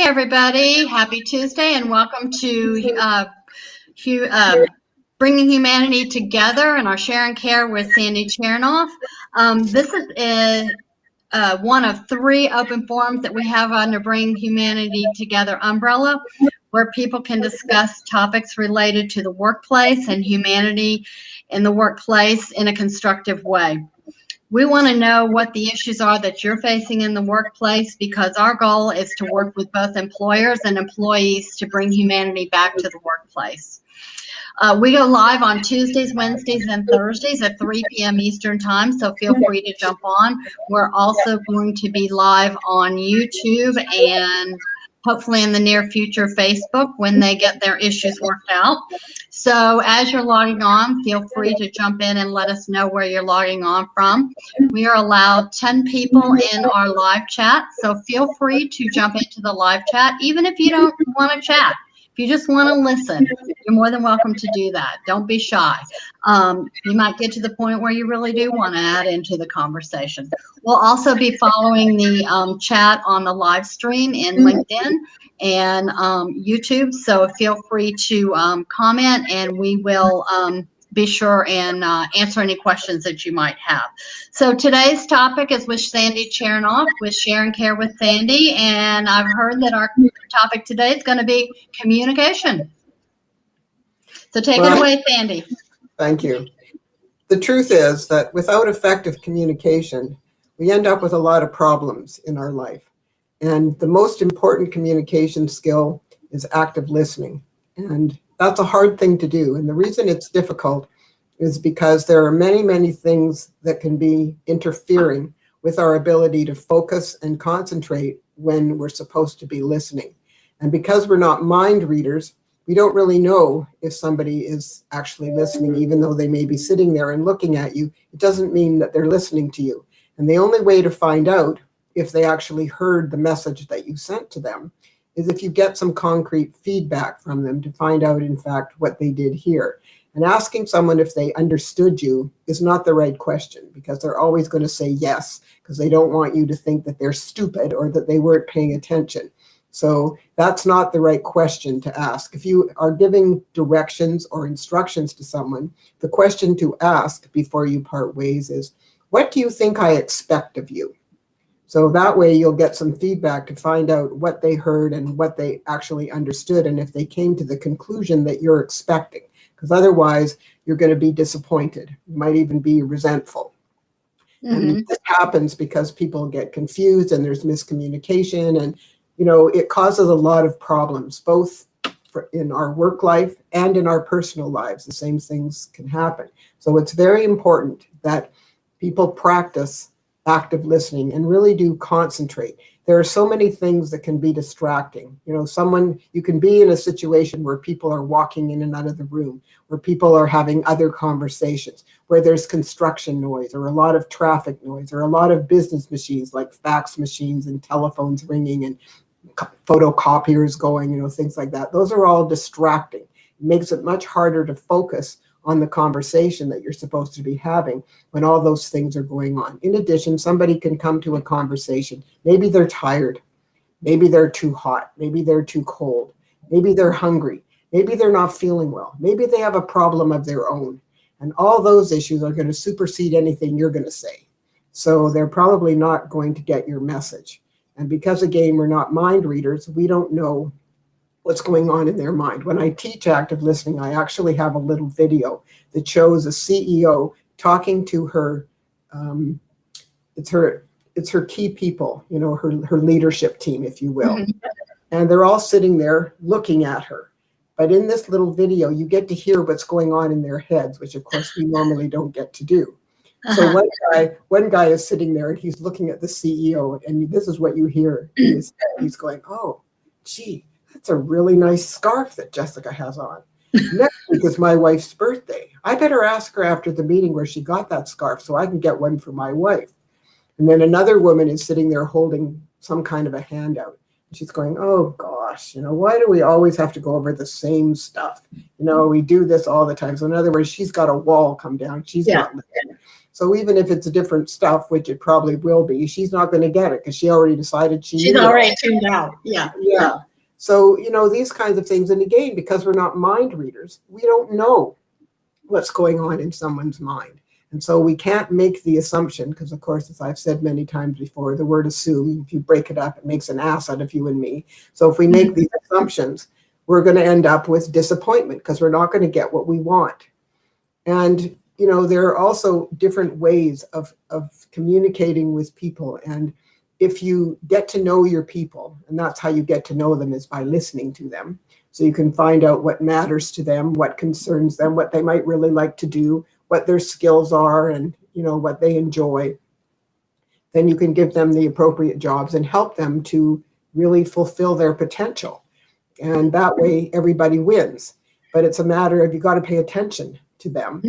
Hey everybody, happy Tuesday and welcome to Bringing Humanity Together and our Share and Care with Sandy Chernoff. This is one of 3 open forums that we have under Bring Humanity Together umbrella, where people can discuss topics related to the workplace and humanity in the workplace in a constructive way. We want to know what the issues are that you're facing in the workplace, because our goal is to work with both employers and employees to bring humanity back to the workplace. We go live on Tuesdays, Wednesdays, and Thursdays at 3 p.m. Eastern Time, so feel free to jump on. We're also going to be live on YouTube and hopefully in the near future Facebook when they get their issues worked out. So as you're logging on, feel free to jump in and let us know where you're logging on from. We are allowed 10 people in our live chat, so feel free to jump into the live chat, even if you don't want to chat. If you just want to listen, you're more than welcome to do that. Don't be shy. You might get to the point where you really do want to add into the conversation. We'll also be following the chat on the live stream in LinkedIn and YouTube, so feel free to comment, and we will be sure and answer any questions that you might have. So today's topic is with Sandy Chernoff with Share and Care with Sandy, and I've heard that our topic today is going to be communication. So take it away, Sandy. Thank you. The truth is that without effective communication, we end up with a lot of problems in our life. And the most important communication skill is active listening. And that's a hard thing to do. And the reason it's difficult is because there are many, many things that can be interfering with our ability to focus and concentrate when we're supposed to be listening. And because we're not mind readers, we don't really know if somebody is actually listening, even though they may be sitting there and looking at you. It doesn't mean that they're listening to you. And the only way to find out if they actually heard the message that you sent to them is if you get some concrete feedback from them to find out, in fact, what they did hear. And asking someone if they understood you is not the right question, because they're always going to say yes, because they don't want you to think that they're stupid or that they weren't paying attention. So that's not the right question to ask. If you are giving directions or instructions to someone, the question to ask before you part ways is, what do you think I expect of you? So that way you'll get some feedback to find out what they heard and what they actually understood, and if they came to the conclusion that you're expecting, because otherwise you're going to be disappointed. You might even be resentful. And this happens because people get confused and there's miscommunication, and it causes a lot of problems, both in our work life and in our personal lives. The same things can happen. So it's very important that people practice active listening and really do concentrate. There are so many things that can be distracting. You can be in a situation where people are walking in and out of the room, where people are having other conversations, where there's construction noise or a lot of traffic noise or a lot of business machines like fax machines and telephones ringing and photocopiers going, things like that. Those are all distracting. It makes it much harder to focus on the conversation that you're supposed to be having when all those things are going on. In addition, somebody can come to a conversation. Maybe they're tired. Maybe they're too hot. Maybe they're too cold. Maybe they're hungry. Maybe they're not feeling well. Maybe they have a problem of their own. And all those issues are going to supersede anything you're going to say. So they're probably not going to get your message. And because, again, we're not mind readers, we don't know what's going on in their mind. When I teach active listening, I actually have a little video that shows a CEO talking to her, it's her key people, her leadership team, if you will. And they're all sitting there looking at her. But in this little video, you get to hear what's going on in their heads, which of course we normally don't get to do. So one guy is sitting there and he's looking at the CEO, and this is what you hear in his head. He's going, oh, gee, that's a really nice scarf that Jessica has on. Next week is my wife's birthday. I better ask her after the meeting where she got that scarf so I can get one for my wife. And then another woman is sitting there holding some kind of a handout. And she's going, oh gosh, why do we always have to go over the same stuff? We do this all the time. So in other words, she's got a wall come down. She's not listening. So even if it's a different stuff, which it probably will be, she's not going to get it because she already decided she's already tuned out. Yeah. Yeah. So, these kinds of things. And again, because we're not mind readers, we don't know what's going on in someone's mind. And so we can't make the assumption, because of course, as I've said many times before, the word assume, if you break it up, it makes an ass out of you and me. So if we make these assumptions, we're going to end up with disappointment because we're not going to get what we want. And, there are also different ways of communicating with people. And if you get to know your people, and that's how you get to know them, is by listening to them. So you can find out what matters to them, what concerns them, what they might really like to do, what their skills are, and what they enjoy. Then you can give them the appropriate jobs and help them to really fulfill their potential. And that way everybody wins. But it's a matter of, you got to pay attention to them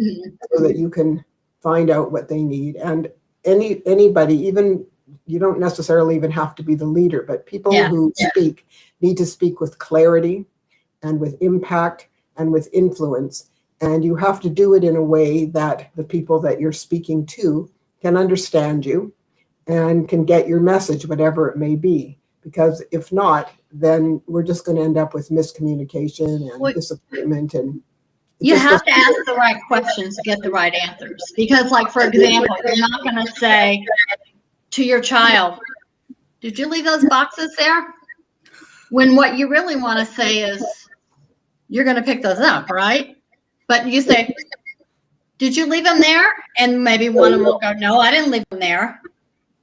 so that you can find out what they need. And anybody, even, you don't necessarily even have to be the leader, but people who speak need to speak with clarity and with impact and with influence. And you have to do it in a way that the people that you're speaking to can understand you and can get your message, whatever it may be. Because if not, then we're just going to end up with miscommunication and disappointment. And you have to ask the right questions to get the right answers. Because, like, for example, you're not going to say to your child, did you leave those boxes there? When what you really want to say is, you're going to pick those up, right? But you say, did you leave them there? And maybe one of them will go, no, I didn't leave them there.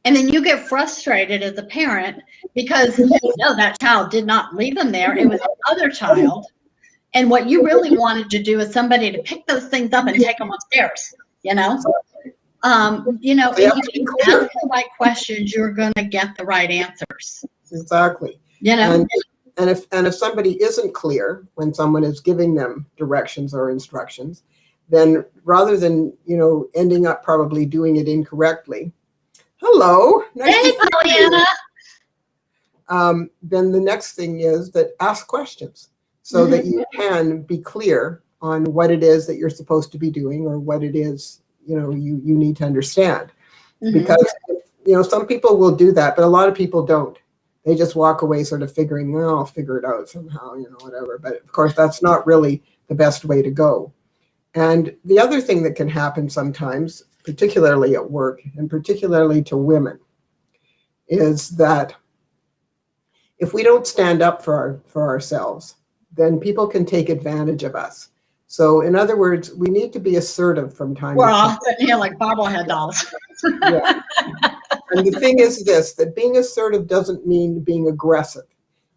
And then you get frustrated as a parent because that child did not leave them there. It was another child. And what you really wanted to do is somebody to pick those things up and take them upstairs, If you ask the right questions, you're going to get the right answers. Exactly. And if somebody isn't clear when someone is giving them directions or instructions, then rather than, ending up probably doing it incorrectly, hello. Hey, Pollyanna. Then the next thing is that ask questions so that you can be clear on what it is that you're supposed to be doing or what it is, you need to understand. Because, some people will do that, but a lot of people don't. They just walk away sort of figuring, well, I'll figure it out somehow, whatever. But of course, that's not really the best way to go. And the other thing that can happen sometimes, particularly at work and particularly to women, is that if we don't stand up for ourselves, then people can take advantage of us. So in other words, we need to be assertive from time to time. We're all sitting here like bobblehead dolls. And the thing is this, that being assertive doesn't mean being aggressive.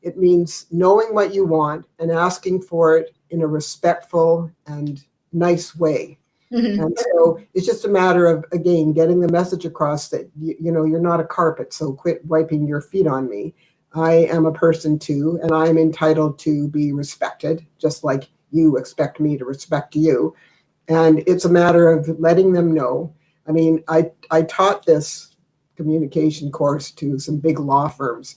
It means knowing what you want and asking for it in a respectful and nice way. And so it's just a matter of, again, getting the message across that, you're not a carpet, so quit wiping your feet on me. I am a person too, and I am entitled to be respected, just like you expect me to respect you. And it's a matter of letting them know. I mean, I taught this communication course to some big law firms,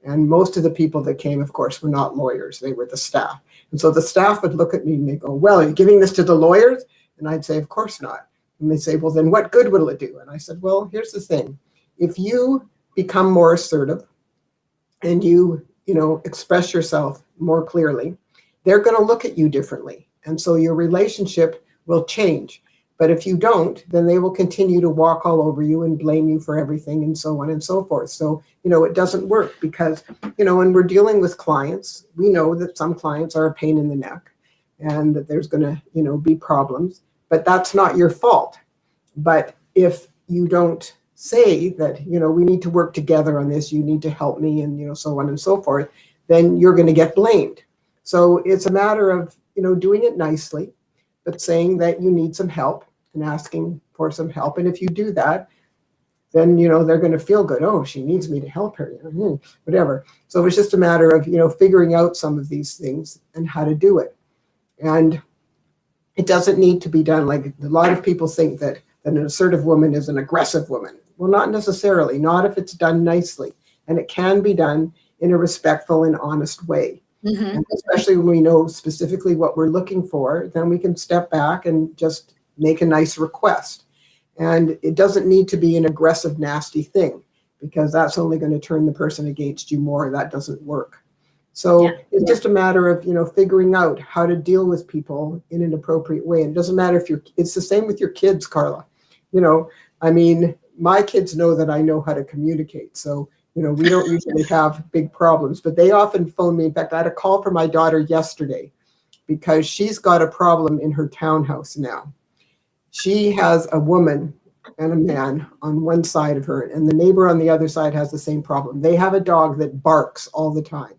and most of the people that came, of course, were not lawyers. They were the staff. And so the staff would look at me and they go, well, are you giving this to the lawyers? And I'd say, of course not. And they say, well, then what good will it do? And I said, well, here's the thing. If you become more assertive and you express yourself more clearly, they're going to look at you differently. And so your relationship will change. But if you don't, then they will continue to walk all over you and blame you for everything and so on and so forth. So, it doesn't work because, when we're dealing with clients, we know that some clients are a pain in the neck and that there's going to, be problems, but that's not your fault. But if you don't say that, we need to work together on this, you need to help me and, so on and so forth, then you're going to get blamed. So it's a matter of, doing it nicely, but saying that you need some help and asking for some help. And if you do that, then, they're going to feel good. Oh, she needs me to help her, whatever. So it's just a matter of, figuring out some of these things and how to do it. And it doesn't need to be done like a lot of people think that an assertive woman is an aggressive woman. Well, not necessarily, not if it's done nicely. And it can be done in a respectful and honest way. And especially when we know specifically what we're looking for, then we can step back and just make a nice request. And it doesn't need to be an aggressive, nasty thing, because that's only going to turn the person against you more. That doesn't work. So it's just a matter of, figuring out how to deal with people in an appropriate way. And it doesn't matter if it's the same with your kids, Carla. My kids know that I know how to communicate. So, we don't usually have big problems, but they often phone me. In fact, I had a call from my daughter yesterday because she's got a problem in her townhouse now. She has a woman and a man on one side of her, and the neighbor on the other side has the same problem. They have a dog that barks all the time,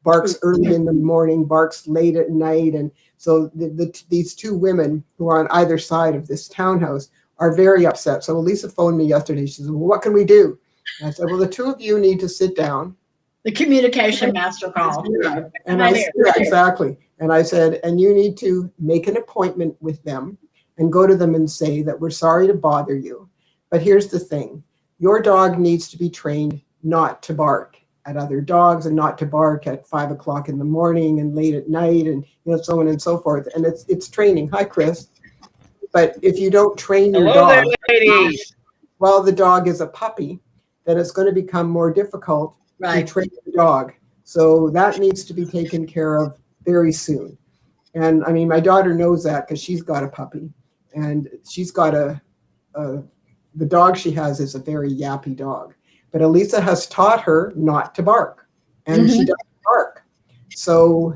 barks early in the morning, barks late at night. And so these two women who are on either side of this townhouse are very upset. So Elisa phoned me yesterday. She said, well, what can we do? And I said, well, the two of you need to sit down. The communication master call. Yeah. And exactly. And I said, and you need to make an appointment with them and go to them and say that we're sorry to bother you. But here's the thing. Your dog needs to be trained not to bark at other dogs and not to bark at 5 o'clock in the morning and late at night and so on and so forth. And it's training. Hi, Chris. But if you don't train your dog there, ladies. while the dog is a puppy, then it's going to become more difficult to train the dog. So that needs to be taken care of very soon. And my daughter knows that because she's got a puppy, and she's got the dog she has is a very yappy dog. But Elisa has taught her not to bark, and she doesn't bark. So,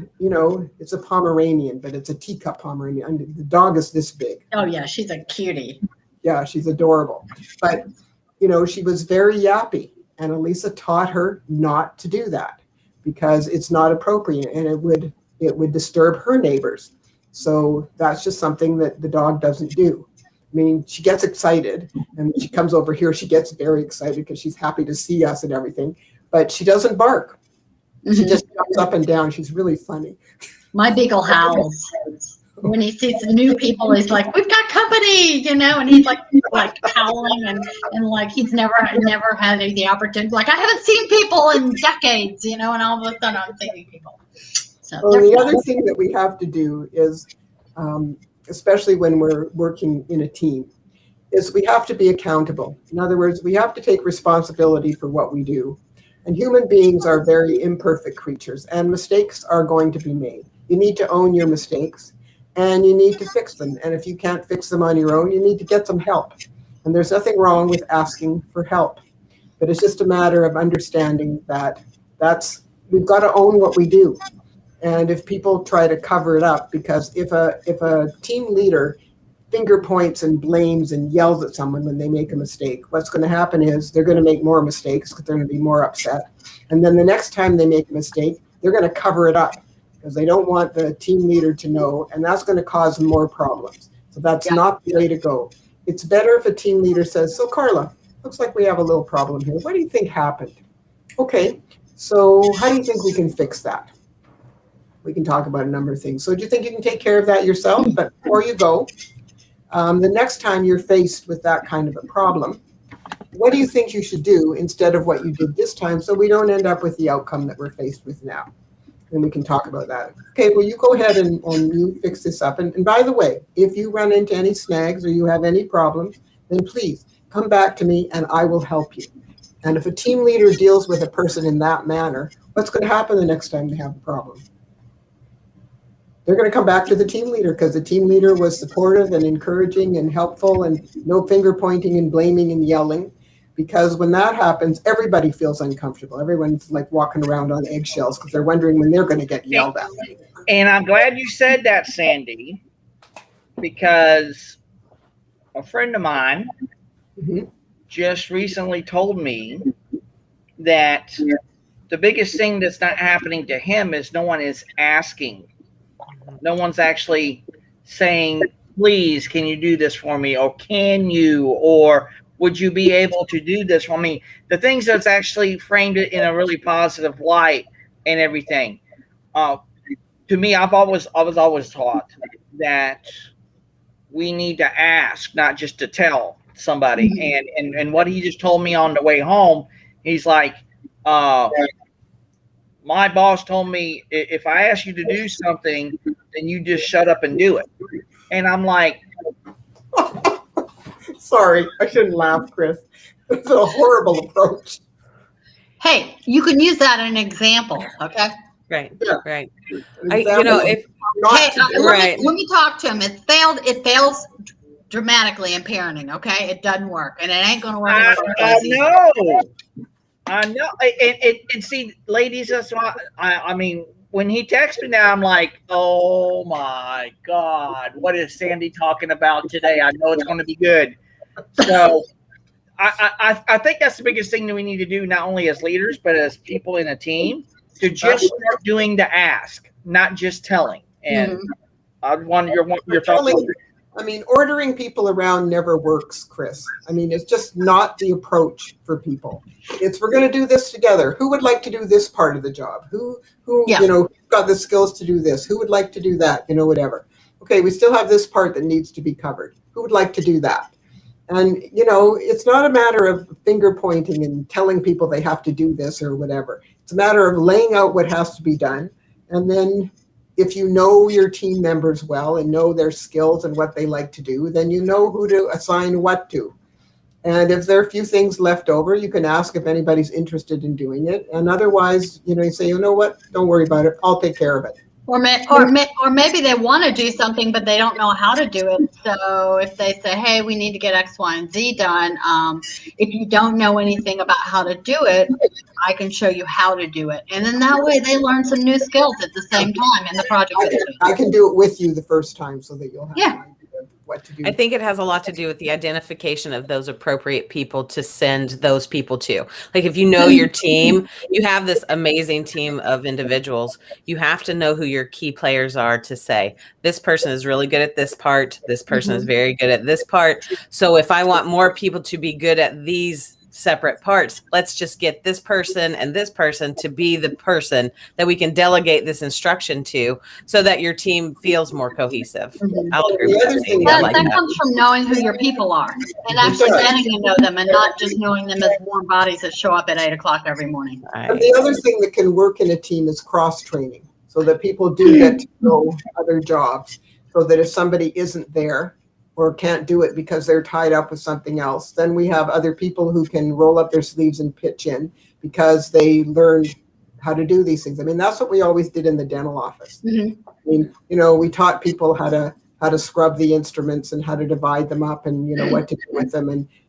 it's a Pomeranian, but it's a teacup Pomeranian. The dog is this big. Oh, yeah, she's a cutie. Yeah, she's adorable. But, she was very yappy, and Elisa taught her not to do that because it's not appropriate, and it would disturb her neighbors. So that's just something that the dog doesn't do. She gets excited, and when she comes over here, she gets very excited because she's happy to see us and everything, but she doesn't bark. She just jumps up and down. She's really funny. My beagle howls. When he sees the new people, he's like, we've got company, and he's like howling and like he's never had the opportunity. Like, I haven't seen people in decades, and all of a sudden I'm seeing people. So the other thing that we have to do is, especially when we're working in a team, is we have to be accountable. In other words, we have to take responsibility for what we do. And human beings are very imperfect creatures, and mistakes are going to be made. You need to own your mistakes, and you need to fix them. And if you can't fix them on your own, you need to get some help. And there's nothing wrong with asking for help. But it's just a matter of understanding that we've got to own what we do. And if people try to cover it up, because if a team leader finger points and blames and yells at someone when they make a mistake, what's going to happen is they're going to make more mistakes because they're going to be more upset. And then the next time they make a mistake, they're going to cover it up because they don't want the team leader to know, and that's going to cause more problems. So that's not the way to go. It's better if a team leader says, so Carla, looks like we have a little problem here. What do you think happened? Okay, so how do you think we can fix that? We can talk about a number of things. So do you think you can take care of that yourself? But before you go, the next time you're faced with that kind of a problem, what do you think you should do instead of what you did this time so we don't end up with the outcome that we're faced with now? And we can talk about that. Okay, well, you go ahead and you fix this up. And by the way, if you run into any snags or you have any problems, then please come back to me and I will help you. And if a team leader deals with a person in that manner, what's going to happen the next time they have a problem? They're going to come back to the team leader because the team leader was supportive and encouraging and helpful and no finger pointing and blaming and yelling. Because when that happens, everybody feels uncomfortable. Everyone's like walking around on eggshells because they're wondering when they're going to get yelled at. And I'm glad you said that, Sandy, because a friend of mine just recently told me that the biggest thing that's not happening to him is no one is asking. No one's actually saying, please, can you do this for me? Or can you? Or would you be able to do this for me? The things that's actually framed it in a really positive light and everything. To me, I was always taught that we need to ask, not just to tell somebody. And what he just told me on the way home, he's like, my boss told me if I ask you to do something, then you just shut up and do it. And I'm like, Sorry, I shouldn't laugh, Chris. It's a horrible approach. Hey, you can use that as an example, okay? Right. Yeah. Right. An You example know, of if not Hey, to do it. Right. let me talk to him. It fails dramatically in parenting, okay? It doesn't work, and it ain't gonna work in the workplace either. I know. And see, ladies, that's why I mean, when he texted me now, I'm like, oh my God, what is Sandy talking about today? I know it's going to be good. So I think that's the biggest thing that we need to do, not only as leaders, but as people in a team, to just start doing the ask, not just telling. And I want your thoughts on that. I mean, ordering people around never works, Chris. I mean, it's just not the approach for people. It's we're going to do this together. Who would like to do this part of the job? Who Yeah. you know, got the skills to do this? Who would like to do that? You know, whatever. Okay, we still have this part that needs to be covered. Who would like to do that? And, you know, it's not a matter of finger pointing and telling people they have to do this or whatever. It's a matter of laying out what has to be done. And then if you know your team members well and know their skills and what they like to do, then you know who to assign what to. And if there are a few things left over, you can ask if anybody's interested in doing it. And otherwise, you know, you say, you know what, don't worry about it. I'll take care of it. Or maybe they want to do something, but they don't know how to do it. So if they say, hey, we need to get X, Y, and Z done, if you don't know anything about how to do it, I can show you how to do it. And then that way they learn some new skills at the same time in the project. I can do it with you the first time so that you'll have Yeah. an idea of what to do. I think it has a lot to do with the identification of those appropriate people to send those people to. Like if you know your team, you have this amazing team of individuals, you have to know who your key players are to say, this person is really good at this part. This person is very good at this part. So if I want more people to be good at these separate parts, let's just get this person and this person to be the person that we can delegate this instruction to so that your team feels more cohesive. I'll agree with that. Sandy. I That, like that that. comes from knowing who your people are and actually getting to know them and not just knowing them as warm bodies that show up at 8 o'clock every morning. And the other thing that can work in a team is cross-training so that people do get to know other jobs so that if somebody isn't there or can't do it because they're tied up with something else, then we have other people who can roll up their sleeves and pitch in because they learned how to do these things. I mean, that's what we always did in the dental office. I mean, you know, we taught people how to scrub the instruments and how to divide them up and, you know, what to do with them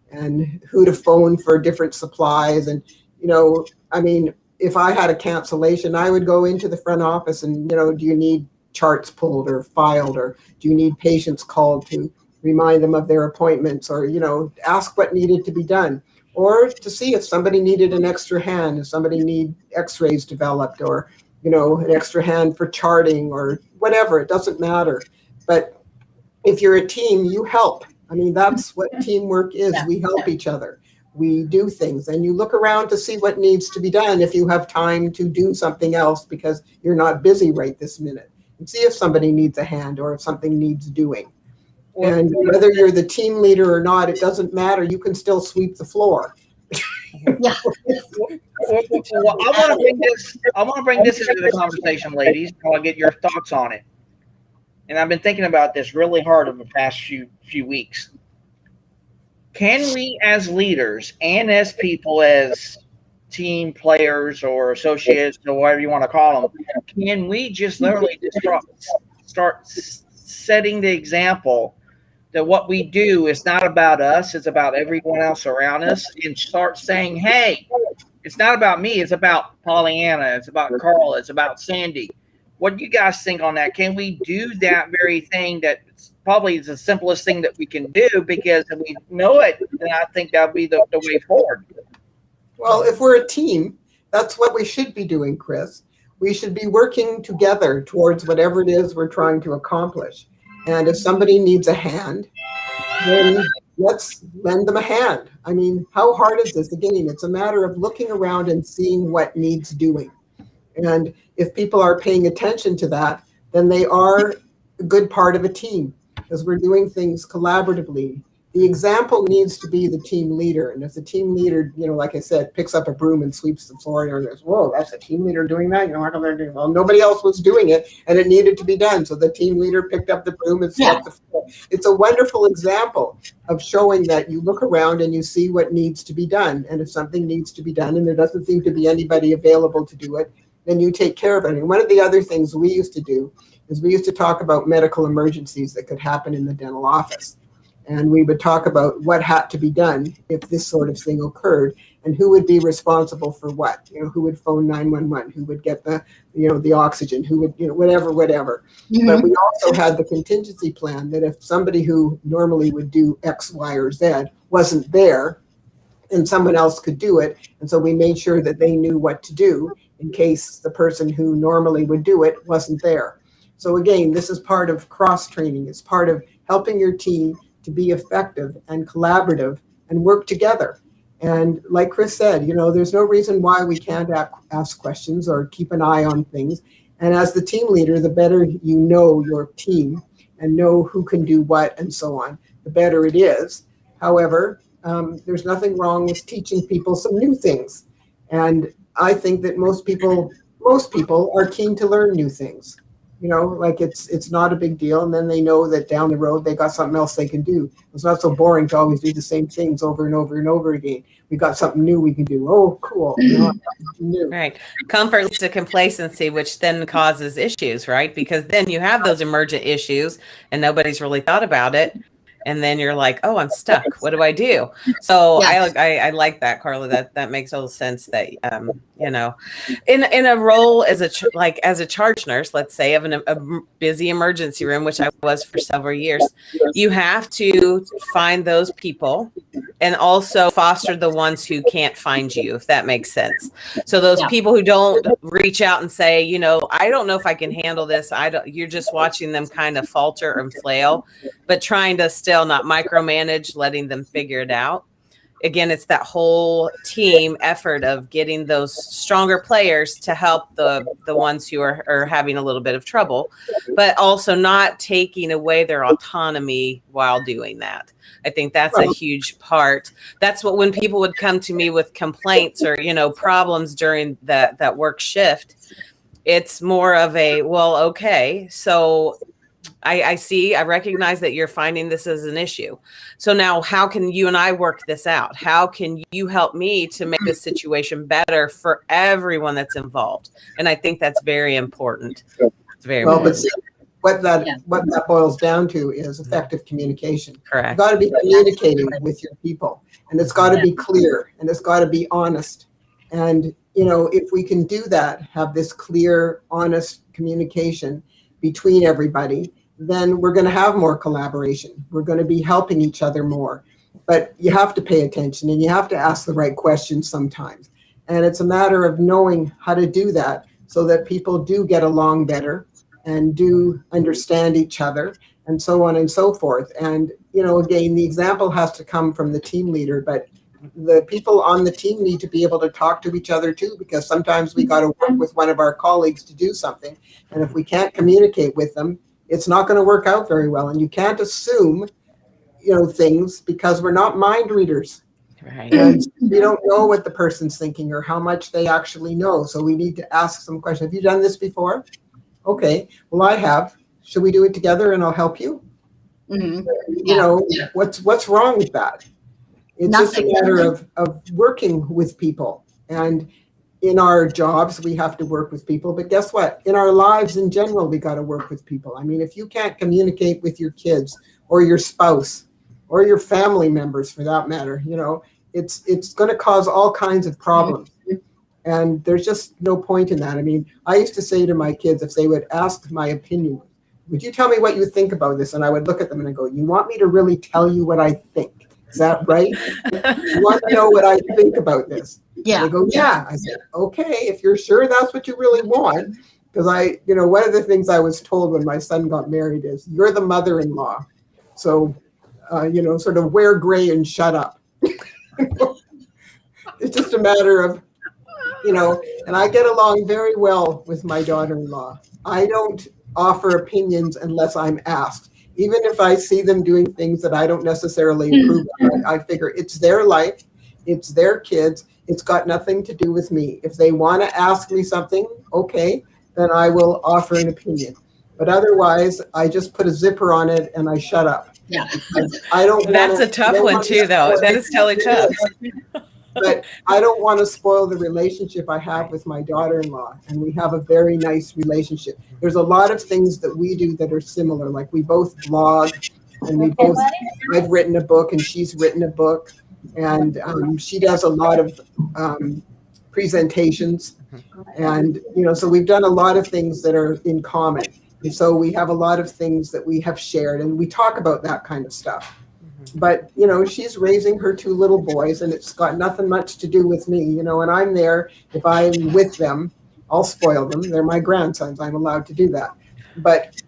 and who to phone for different supplies. And, you know, I mean, if I had a cancellation, I would go into the front office and, you know, do you need charts pulled or filed, or do you need patients called to remind them of their appointments, or, you know, ask what needed to be done, or to see if somebody needed an extra hand, if somebody need x-rays developed, or, you know, an extra hand for charting or whatever. It doesn't matter. But if you're a team, you help. I mean, that's what teamwork is. We help each other. We do things, and you look around to see what needs to be done if you have time to do something else because you're not busy right this minute, and see if somebody needs a hand or if something needs doing. And whether you're the team leader or not, it doesn't matter. You can still sweep the floor. Yeah. Well, I want to bring this into the conversation, ladies. I want to get your thoughts on it. And I've been thinking about this really hard over the past few weeks. Can we, as leaders and as people, as team players or associates or whatever you want to call them, can we just literally just start setting the example that what we do is not about us, it's about everyone else around us, and start saying, hey, it's not about me, it's about Pollyanna, it's about Carla, it's about Sandy. What do you guys think on that? Can we do that very thing that probably is the simplest thing that we can do? Because if we know it, then I think that would be the way forward. Well, if we're a team, that's what we should be doing, Chris. We should be working together towards whatever it is we're trying to accomplish. And if somebody needs a hand, then let's lend them a hand. I mean, how hard is this? Again, it's a matter of looking around and seeing what needs doing. And if people are paying attention to that, then they are a good part of a team because we're doing things collaboratively. The example needs to be the team leader. And if the team leader, you know, like I said, picks up a broom and sweeps the floor and goes, whoa, that's the team leader doing that? You know, how come they're doing? Well, nobody else was doing it and it needed to be done. So the team leader picked up the broom and swept the floor. it's a wonderful example of showing that you look around and you see what needs to be done. And if something needs to be done and there doesn't seem to be anybody available to do it, then you take care of it. And one of the other things we used to do is we used to talk about medical emergencies that could happen in the dental office. And we would talk about what had to be done if this sort of thing occurred and who would be responsible for what, who would phone 911, who would get the oxygen, who would, whatever. Mm-hmm. But we also had the contingency plan that if somebody who normally would do X, Y, or Z wasn't there, and someone else could do it. And so we made sure that they knew what to do in case the person who normally would do it wasn't there. So again, this is part of cross training. It's part of helping your team to be effective and collaborative and work together. And like Chris said, there's no reason why we can't ask questions or keep an eye on things. And as the team leader, the better you know your team and know who can do what and so on, the better it is. However, there's nothing wrong with teaching people some new things. And I think that most people are keen to learn new things. Like it's not a big deal. And then they know that down the road, they got something else they can do. It's not so boring to always do the same things over and over and over again. We got something new we can do. Oh, cool. New. Right. Comfort leads to complacency, which then causes issues, right? Because then you have those emergent issues and nobody's really thought about it. And then you're like, oh, I'm stuck. What do I do? So yes. I like that, Carla. That makes total sense. That in a role as a charge nurse, let's say, of a busy emergency room, which I was for several years, you have to find those people and also foster the ones who can't find you, if that makes sense. So those people who don't reach out and say, I don't know if I can handle this. You're just watching them kind of falter and flail, but trying to still not micromanage, letting them figure it out. Again, it's that whole team effort of getting those stronger players to help the ones who are having a little bit of trouble, but also not taking away their autonomy while doing that. I think that's a huge part. That's what, when people would come to me with complaints or, problems during that work shift, it's more of a, well, okay, so I recognize that you're finding this as an issue. So now how can you and I work this out? How can you help me to make this situation better for everyone that's involved? And I think that's very important. It's very important. But what that boils down to is effective communication. Correct. You've got to be communicating with your people, and it's got to be clear, and it's got to be honest. And, if we can do that, have this clear, honest communication between everybody, then we're going to have more collaboration. We're going to be helping each other more. But you have to pay attention and you have to ask the right questions sometimes. And it's a matter of knowing how to do that so that people do get along better and do understand each other and so on and so forth. And, again, the example has to come from the team leader, but the people on the team need to be able to talk to each other too, because sometimes we got to work with one of our colleagues to do something. And if we can't communicate with them, it's not going to work out very well. And you can't assume, things, because we're not mind readers. Right. And we don't know what the person's thinking or how much they actually know. So we need to ask some questions. Have you done this before? Okay. Well, I have. Should we do it together and I'll help you? Mm-hmm. What's wrong with that? It's just a matter of working with people. And in our jobs, we have to work with people. But guess what? In our lives in general, we got to work with people. I mean, if you can't communicate with your kids or your spouse or your family members, for that matter, it's going to cause all kinds of problems. And there's just no point in that. I mean, I used to say to my kids, if they would ask my opinion, would you tell me what you think about this? And I would look at them and I go, you want me to really tell you what I think? Is that right? You want to know what I think about this? Yeah. They go, yeah. I said, okay, if you're sure that's what you really want. Because one of the things I was told when my son got married is, you're the mother-in-law. So, sort of wear gray and shut up. It's just a matter of, and I get along very well with my daughter-in-law. I don't offer opinions unless I'm asked. Even if I see them doing things that I don't necessarily approve of, I figure it's their life, it's their kids, it's got nothing to do with me. If they want to ask me something, okay, then I will offer an opinion. But otherwise, I just put a zipper on it and I shut up. Yeah. I don't. That's a tough one too, though. That is totally tough. But I don't want to spoil the relationship I have with my daughter-in-law, and we have a very nice relationship. There's a lot of things that we do that are similar, like we both blog, and we both. I've written a book, and she's written a book, and she does a lot of presentations, and so we've done a lot of things that are in common. And so we have a lot of things that we have shared, and we talk about that kind of stuff. But, she's raising her 2 little boys, and it's got nothing much to do with me, and I'm there. If I'm with them, I'll spoil them. They're my grandsons. I'm allowed to do that. But,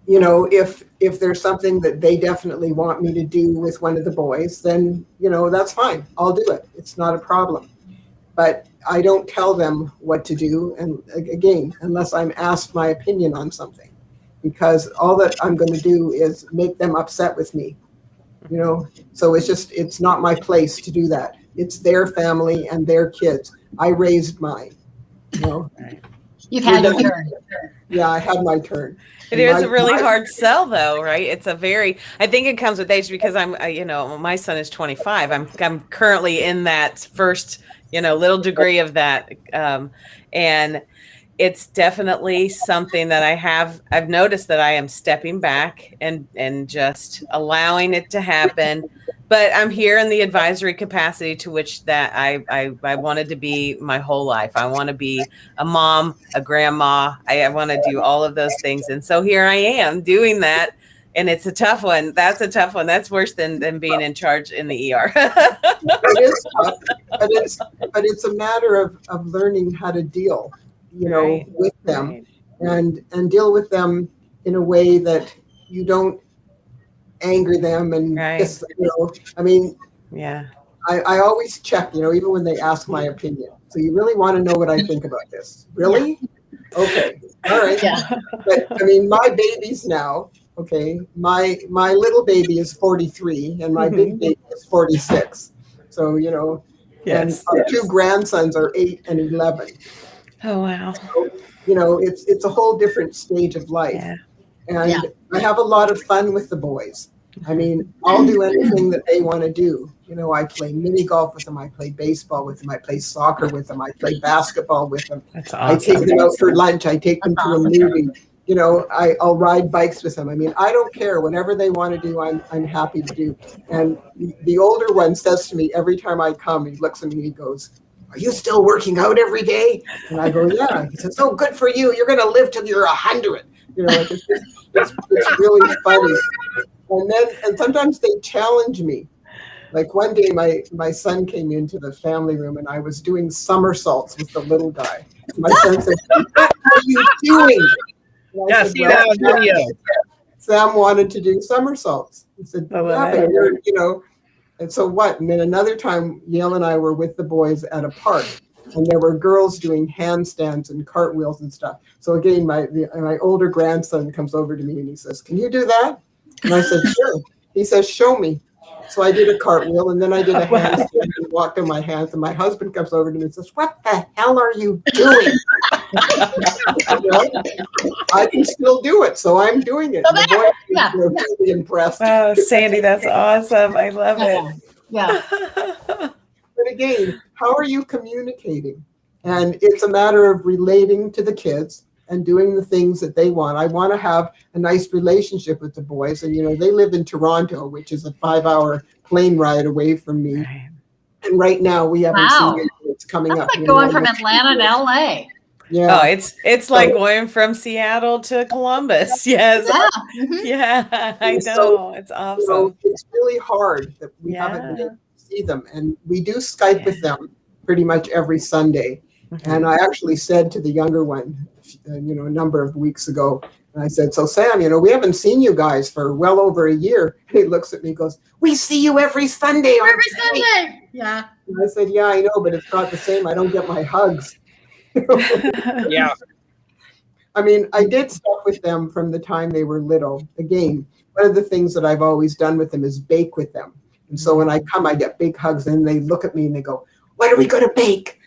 if there's something that they definitely want me to do with one of the boys, then, that's fine. I'll do it. It's not a problem. But I don't tell them what to do, and again, unless I'm asked my opinion on something, because all that I'm going to do is make them upset with me. So it's not my place to do that. It's their family and their kids. I raised mine. You've had your turn. Yeah, I had my turn. It is a really hard sell, though, right? It's I think it comes with age, because my son is 25. I'm currently in that first, little degree of that. And it's definitely something that I've noticed that I am stepping back and just allowing it to happen. But I'm here in the advisory capacity to which that I wanted to be my whole life. I want to be a mom, a grandma. I want to do all of those things. And so here I am doing that. And it's a tough one. That's a tough one. That's worse than being in charge in the ER. It is tough, but it's a matter of learning how to deal, Right. with them, Right. and deal with them in a way that you don't anger them and Right. just, I mean, Yeah. I always check, even when they ask my opinion. So you really want to know what I think about this? Really? Okay. All right. Yeah. But I mean, my babies now, okay, my little baby is 43 and my big baby is 46. So, Yes. and our 2 grandsons are 8 and 11. Oh, wow. So, it's a whole different stage of life. Yeah. And Yeah. I have a lot of fun with the boys. I mean, I'll do anything that they want to do. I play mini golf with them. I play baseball with them. I play soccer with them. I play basketball with them. That's I take awesome. them out for lunch. I take them to a movie. I'll ride bikes with them. I mean, I don't care. Whatever they want to do, I'm happy to do. And the older one says to me every time I come, he looks at me and he goes, "Are you still working out every day?" And I go, "Yeah." He says, "Oh, good for you. You're going to live till you're 100. It's really funny. And sometimes they challenge me. Like one day, my son came into the family room and I was doing somersaults with the little guy. My son said, "What are you doing?" And I said, see that on video. Sam wanted to do somersaults. He said, Oh, "Yeah, but you're, and so what?" And then another time, Yale and I were with the boys at a park, and there were girls doing handstands and cartwheels and stuff. So again, my older grandson comes over to me and he says, "Can you do that?" And I said, "Sure." He says, "Show me." So I did a cartwheel, and then I did a handstand and walked on my hands. And my husband comes over to me and says, "What the hell are you doing?" I can still do it, so I'm doing it. So The boys were really impressed. Wow, Sandy, that's awesome. I love it. Yeah. But again, how are you communicating? And it's a matter of relating to the kids and doing the things that they want. I want to have a nice relationship with the boys. And, they live in Toronto, which is a 5-hour plane ride away from me. Right. And right now we haven't Wow. seen it. It's coming That's up. like going from Atlanta to LA. Yeah. Oh, it's like going from Seattle to Columbus. Yes. Yeah. Mhm. Yeah, I know. So, It's awesome. it's really hard that we haven't been able to see them. And we do Skype with them pretty much every Sunday. And I actually said to the younger one, a number of weeks ago, and I said, "So Sam, we haven't seen you guys for well over a year." And he looks at me and goes, "We see you every Sunday on Every Skype." Sunday. Yeah. And I said, "Yeah, I know, but it's not the same. I don't get my hugs." Yeah. I mean, I did stuff with them from the time they were little. Again, one of the things that I've always done with them is bake with them. And so when I come, I get big hugs, and they look at me and they go, "What are we going to bake?"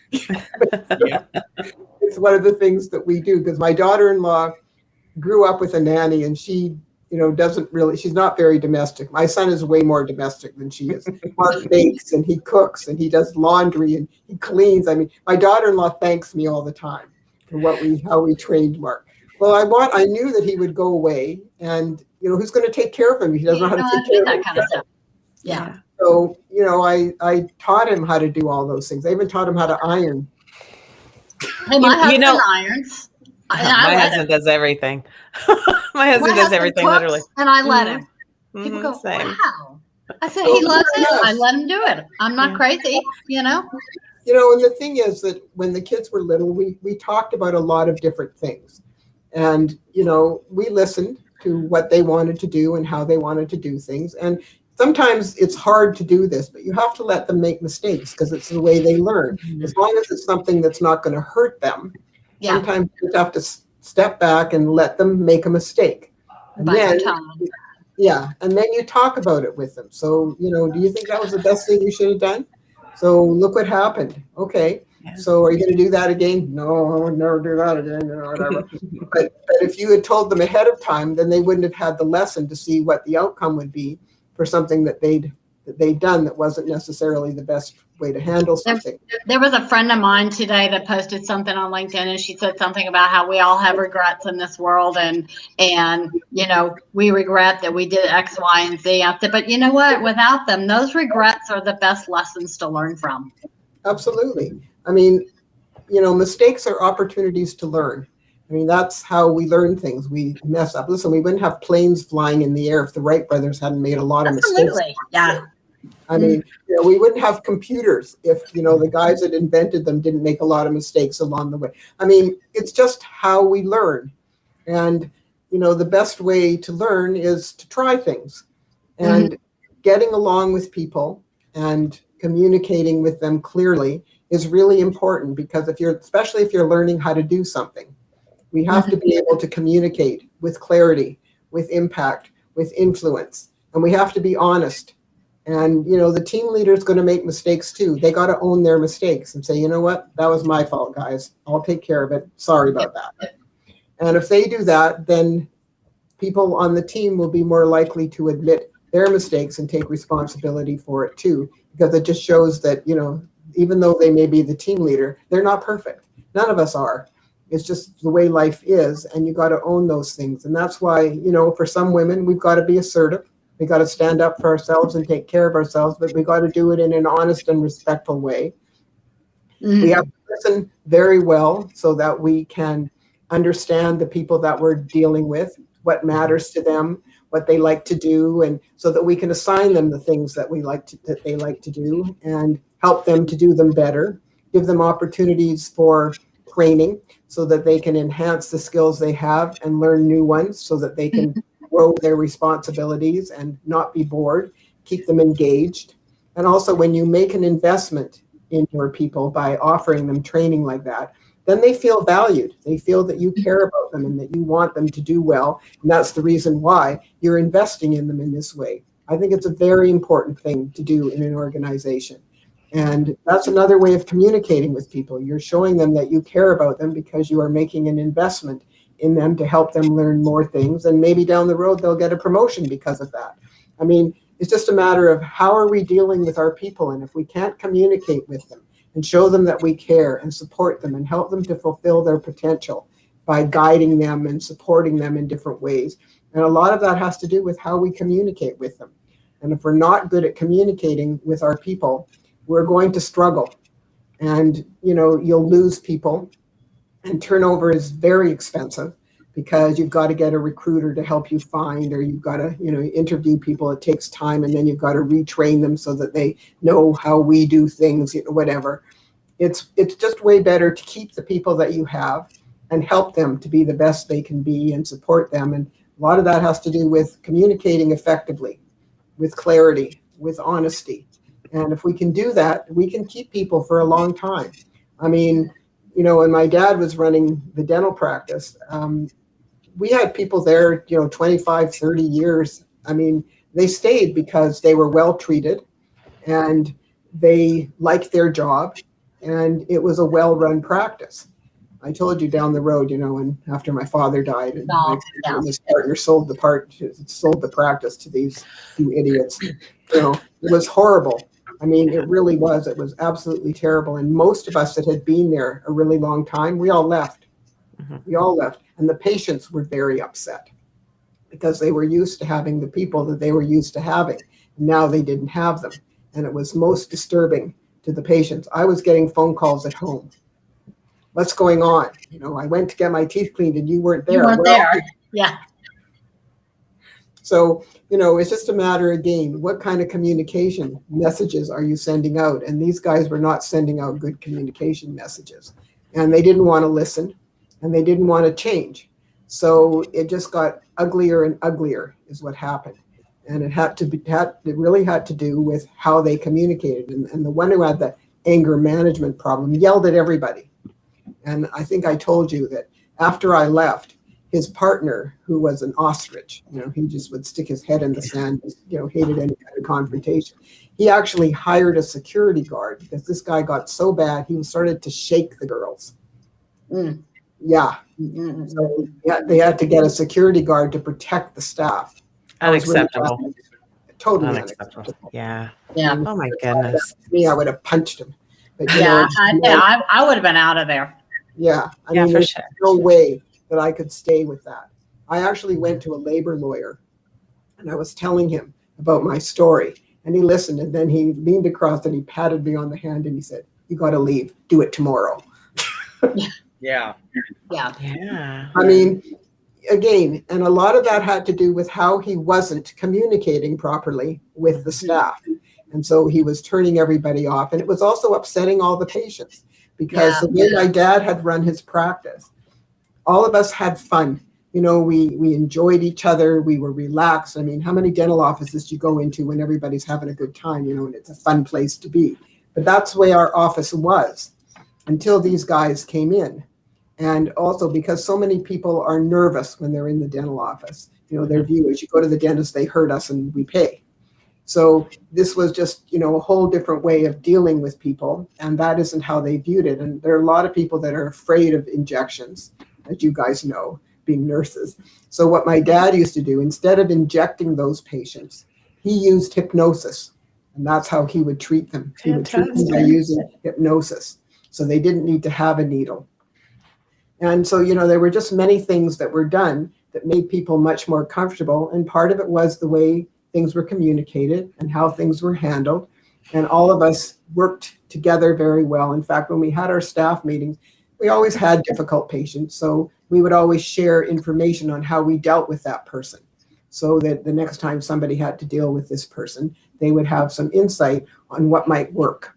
Yeah. It's one of the things that we do, because my daughter-in-law grew up with a nanny, and she, doesn't really, she's not very domestic. My son is way more domestic than she is. Mark bakes and he cooks and he does laundry and he cleans. I mean, my daughter-in-law thanks me all the time for how we trained Mark. Well, I knew that he would go away, and who's going to take care of him? He doesn't know how to take care of that kind of himself. stuff. Yeah. So, I taught him how to do all those things. I even taught him how to iron. Hey, my husband irons. My husband does everything. My husband does everything, cooks, literally. And I let him. People go, same. wow. I said, he loves it. I let him do it. I'm not crazy, and the thing is that when the kids were little, we talked about a lot of different things. And, we listened to what they wanted to do and how they wanted to do things. And sometimes it's hard to do this, but you have to let them make mistakes because it's the way they learn. As long as it's something that's not going to hurt them, sometimes you have to step back and let them make a mistake. And then, and then you talk about it with them. So, do you think that was the best thing you should have done? So look what happened. Okay. Yeah. So are you going to do that again? No, I would never do that again, whatever. but if you had told them ahead of time, then they wouldn't have had the lesson to see what the outcome would be for something that they'd done that wasn't necessarily the best way to handle something. There was a friend of mine today that posted something on LinkedIn, and she said something about how we all have regrets in this world, and we regret that we did X, Y, and Z. I said, but you know what? Without them, those regrets are the best lessons to learn from. Absolutely. I mean, mistakes are opportunities to learn. I mean, that's how we learn things. We mess up. Listen, we wouldn't have planes flying in the air if the Wright brothers hadn't made a lot of mistakes. Yeah. I mean, we wouldn't have computers if, the guys that invented them didn't make a lot of mistakes along the way. I mean, it's just how we learn. And, the best way to learn is to try things. And getting along with people and communicating with them clearly is really important, because especially if you're learning how to do something, we have to be able to communicate with clarity, with impact, with influence, and we have to be honest. And, the team leader is going to make mistakes too. They got to own their mistakes and say, you know what, that was my fault, guys. I'll take care of it. Sorry about that. And if they do that, then people on the team will be more likely to admit their mistakes and take responsibility for it too, because it just shows that, even though they may be the team leader, they're not perfect. None of us are. It's just the way life is, and you got to own those things. And that's why, for some women, we've got to be assertive. We got to stand up for ourselves and take care of ourselves, but we got to do it in an honest and respectful way. We have to listen very well so that we can understand the people that we're dealing with, what matters to them, what they like to do, and so that we can assign them the things that they like to do and help them to do them better, give them opportunities for training so that they can enhance the skills they have and learn new ones so that they can grow their responsibilities and not be bored, keep them engaged. And also, when you make an investment in your people by offering them training like that, then they feel valued. They feel that you care about them and that you want them to do well. And that's the reason why you're investing in them in this way. I think it's a very important thing to do in an organization. And that's another way of communicating with people. You're showing them that you care about them because you are making an investment in them to help them learn more things. And maybe down the road, they'll get a promotion because of that. I mean, it's just a matter of how are we dealing with our people? And if we can't communicate with them and show them that we care and support them and help them to fulfill their potential by guiding them and supporting them in different ways. And a lot of that has to do with how we communicate with them. And if we're not good at communicating with our people, we're going to struggle. And, you'll lose people. And turnover is very expensive because you've got to get a recruiter to help you find, or you've got to, interview people. It takes time, and then you've got to retrain them so that they know how we do things, whatever. It's just way better to keep the people that you have and help them to be the best they can be and support them. And a lot of that has to do with communicating effectively, with clarity, with honesty. And if we can do that, we can keep people for a long time. I mean, when my dad was running the dental practice, we had people there, 25, 30 years. I mean, they stayed because they were well treated and they liked their job and it was a well-run practice. I told you down the road, and after my father died and Oh, yeah. his partner sold the practice to these two idiots, it was horrible. I mean, it really was. It was absolutely terrible. And most of us that had been there a really long time, we all left. We all left. And the patients were very upset because they were used to having the people that they were used to having. Now they didn't have them. And it was most disturbing to the patients. I was getting phone calls at home. What's going on? I went to get my teeth cleaned and you weren't there. You weren't there. Yeah. So, it's just a matter, again, what kind of communication messages are you sending out? And these guys were not sending out good communication messages. And they didn't want to listen and they didn't want to change. So it just got uglier and uglier is what happened. And it really had to do with how they communicated. And the one who had the anger management problem yelled at everybody. And I think I told you that after I left, his partner, who was an ostrich, he just would stick his head in the sand, hated any kind of confrontation. He actually hired a security guard because this guy got so bad, he started to shake the girls. Mm. Yeah. Mm-mm. So they had to get a security guard to protect the staff. Unacceptable. Really totally Unacceptable. unacceptable. Yeah. Yeah. Oh my goodness. Me, I would have punched him. But, Yeah. I would have been out of there. Yeah. I mean, For there's sure. no way that I could stay with that. I actually went to a labor lawyer and I was telling him about my story and he listened and then he leaned across and he patted me on the hand and he said, "You got to leave. Do it tomorrow." Yeah. Yeah. Yeah. I mean, again, and a lot of that had to do with how he wasn't communicating properly with the staff. And so he was turning everybody off. And it was also upsetting all the patients because the way my dad had run his practice, all of us had fun. We enjoyed each other. We were relaxed. I mean, how many dental offices do you go into when everybody's having a good time, and it's a fun place to be. But that's the way our office was until these guys came in. And also because so many people are nervous when they're in the dental office. Their view is you go to the dentist, they hurt us and we pay. So this was just, a whole different way of dealing with people. And that isn't how they viewed it. And there are a lot of people that are afraid of injections, as you guys know, being nurses. So what my dad used to do, instead of injecting those patients, he used hypnosis. And that's how he would treat them. He would treat them by using hypnosis. So they didn't need to have a needle. And so, there were just many things that were done that made people much more comfortable. And part of it was the way things were communicated and how things were handled. And all of us worked together very well. In fact, when we had our staff meetings, we always had difficult patients. So we would always share information on how we dealt with that person so that the next time somebody had to deal with this person, they would have some insight on what might work.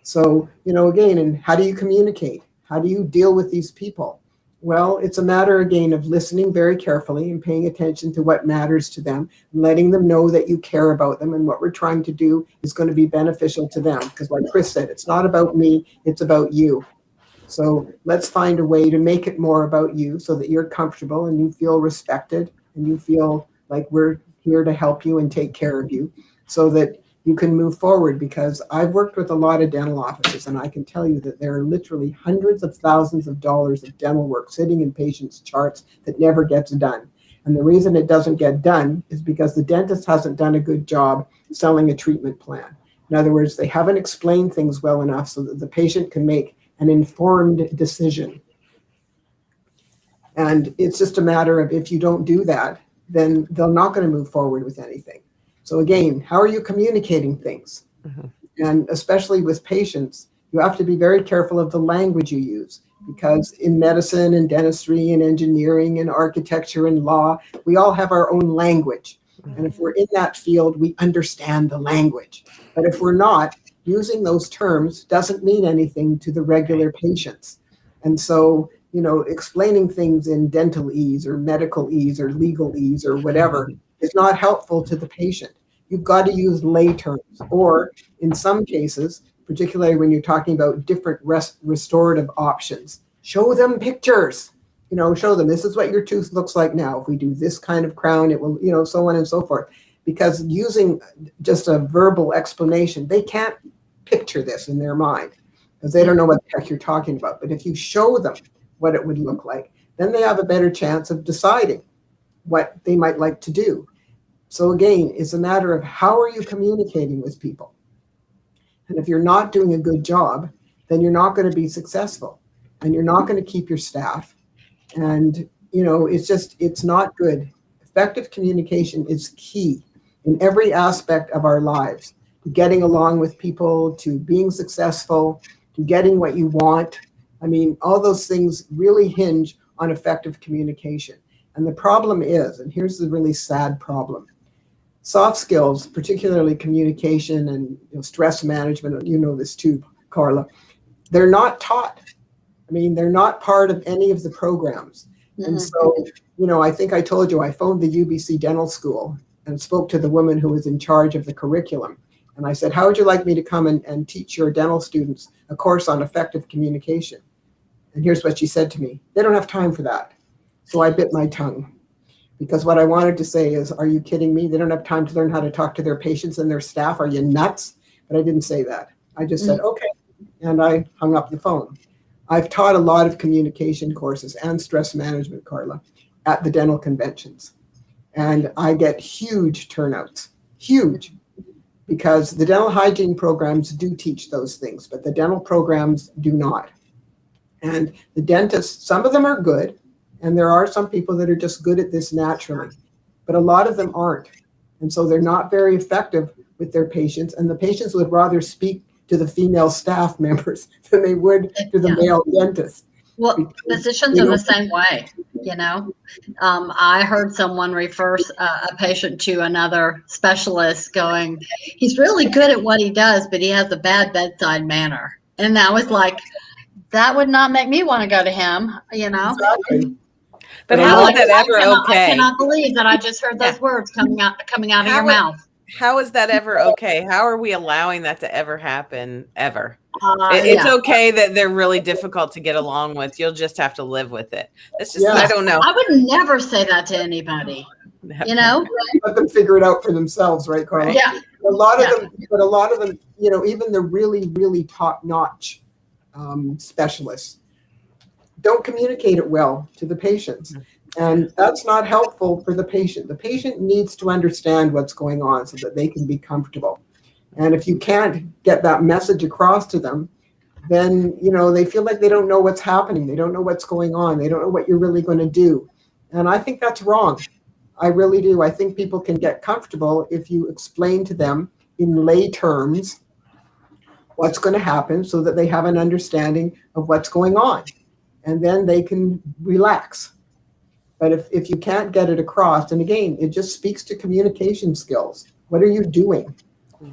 So, again, and how do you communicate? How do you deal with these people? Well, it's a matter, again, of listening very carefully and paying attention to what matters to them, and letting them know that you care about them and what we're trying to do is going to be beneficial to them. Because like Chris said, it's not about me, it's about you. So let's find a way to make it more about you so that you're comfortable and you feel respected and you feel like we're here to help you and take care of you so that you can move forward. Because I've worked with a lot of dental offices and I can tell you that there are literally hundreds of thousands of dollars of dental work sitting in patients' charts that never gets done. And the reason it doesn't get done is because the dentist hasn't done a good job selling a treatment plan. In other words, they haven't explained things well enough so that the patient can make an informed decision. And it's just a matter of if you don't do that, then they're not going to move forward with anything. So again, how are you communicating things? And especially with patients, you have to be very careful of the language you use, because in medicine and dentistry and engineering and architecture and law, we all have our own language. And if we're in that field, we understand the language. But if we're not, using those terms doesn't mean anything to the regular patients. And so, explaining things in dentalese or medicalese or legalese or whatever is not helpful to the patient. You've got to use lay terms, or in some cases, particularly when you're talking about different restorative options, show them pictures. Show them this is what your tooth looks like now. If we do this kind of crown, it will, so on and so forth. Because using just a verbal explanation, they can't picture this in their mind because they don't know what the heck you're talking about. But if you show them what it would look like, then they have a better chance of deciding what they might like to do. So again, it's a matter of how are you communicating with people? And if you're not doing a good job, then you're not going to be successful, and you're not going to keep your staff. And, it's not good. Effective communication is key in every aspect of our lives, to getting along with people, to being successful, to getting what you want. I mean, all those things really hinge on effective communication. And the problem is, and here's the really sad problem, soft skills, particularly communication and stress management, you know this too, Carla, they're not taught. I mean, they're not part of any of the programs. Mm-hmm. And so, I think I told you, I phoned the UBC Dental School and spoke to the woman who was in charge of the curriculum. And I said, how would you like me to come and teach your dental students a course on effective communication? And here's what she said to me: they don't have time for that. So I bit my tongue, because what I wanted to say is, are you kidding me? They don't have time to learn how to talk to their patients and their staff. Are you nuts? But I didn't say that. I just said, okay. And I hung up the phone. I've taught a lot of communication courses and stress management, Carla, at the dental conventions. And I get huge turnouts, huge, because the dental hygiene programs do teach those things, but the dental programs do not. And the dentists, some of them are good, and there are some people that are just good at this naturally, but a lot of them aren't. And so they're not very effective with their patients, and the patients would rather speak to the female staff members than they would to the male dentist. Well, physicians are the same way, I heard someone refer a patient to another specialist going, he's really good at what he does, but he has a bad bedside manner. And I was like, that would not make me want to go to him, Exactly. But how is that ever okay? I cannot believe that I just heard those words coming out of your mouth. How is that ever okay? How are we allowing that to ever happen, ever? It's okay that they're really difficult to get along with. You'll just have to live with it. It's just, I don't know. I would never say that to anybody, Let them figure it out for themselves, right, Carla? Yeah. A lot of them, even the really, really top-notch specialists don't communicate it well to the patients. And that's not helpful for the patient. The patient needs to understand what's going on so that they can be comfortable. And if you can't get that message across to them, then, they feel like they don't know what's happening. They don't know what's going on. They don't know what you're really going to do. And I think that's wrong. I really do. I think people can get comfortable if you explain to them in lay terms what's going to happen so that they have an understanding of what's going on. And then they can relax. But if you can't get it across, and again, it just speaks to communication skills. What are you doing?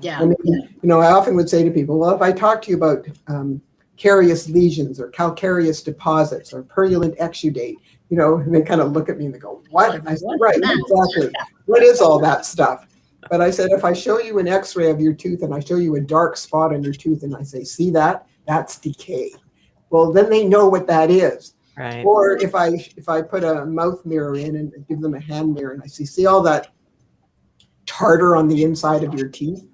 Yeah. I mean, I often would say to people, well, if I talk to you about carious lesions or calcareous deposits or purulent exudate, and they kind of look at me and they go, what? I said, right, exactly. What is all that stuff? But I said, if I show you an x-ray of your tooth and I show you a dark spot on your tooth and I say, see that? That's decay. Well, then they know what that is. Right. Or if I put a mouth mirror in and give them a hand mirror and I see all that tartar on the inside of your teeth,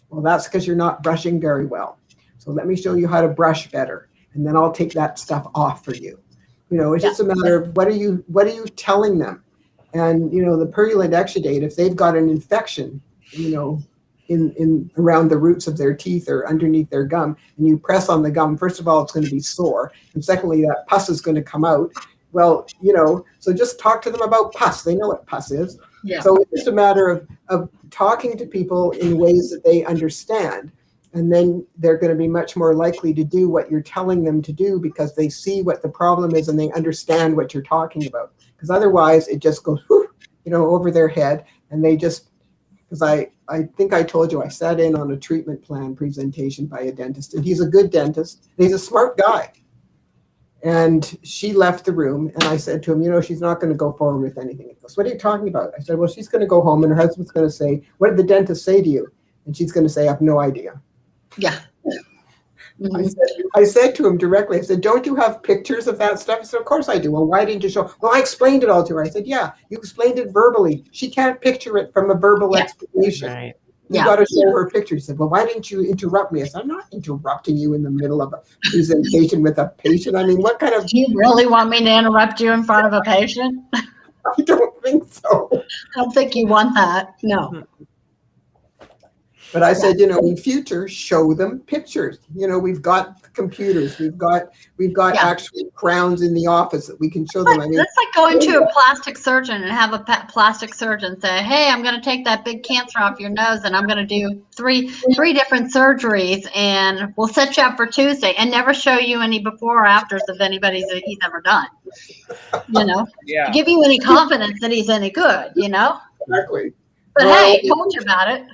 well, that's because you're not brushing very well. So let me show you how to brush better, and then I'll take that stuff off for you. It's just a matter of what are you telling them? And the purulent exudate, if they've got an infection, in around the roots of their teeth or underneath their gum, and you press on the gum, first of all, it's going to be sore. And secondly, that pus is going to come out. Well, so just talk to them about pus. They know what pus is. Yeah. So it's just a matter of talking to people in ways that they understand. And then they're going to be much more likely to do what you're telling them to do because they see what the problem is and they understand what you're talking about. Because otherwise it just goes, over their head, and they just, because I think I told you I sat in on a treatment plan presentation by a dentist, and he's a good dentist. He's a smart guy. And she left the room, and I said to him, she's not going to go forward with anything. He goes, what are you talking about? I said, well, she's going to go home, and her husband's going to say, what did the dentist say to you? And she's going to say, I have no idea. Yeah. Mm-hmm. I said to him directly, I said, don't you have pictures of that stuff? He said, of course I do. Well, why didn't you show? Well, I explained it all to her. I said, yeah, you explained it verbally. She can't picture it from a verbal explanation. Right. You got to show her pictures. She said, well, why didn't you interrupt me? I said, I'm not interrupting you in the middle of a presentation with a patient. I mean, what kind of... Do you really want me to interrupt you in front of a patient? I don't think so. I don't think you want that. No. But I said, in future, show them pictures. We've got computers. We've got actual crowns in the office that we can show them. I mean, that's like going to a plastic surgeon and have a plastic surgeon say, hey, I'm going to take that big cancer off your nose and I'm going to do three different surgeries and we'll set you up for Tuesday and never show you any before or afters of anybody's that he's ever done. To give you any confidence that he's any good, Exactly. But hey, I told you about it.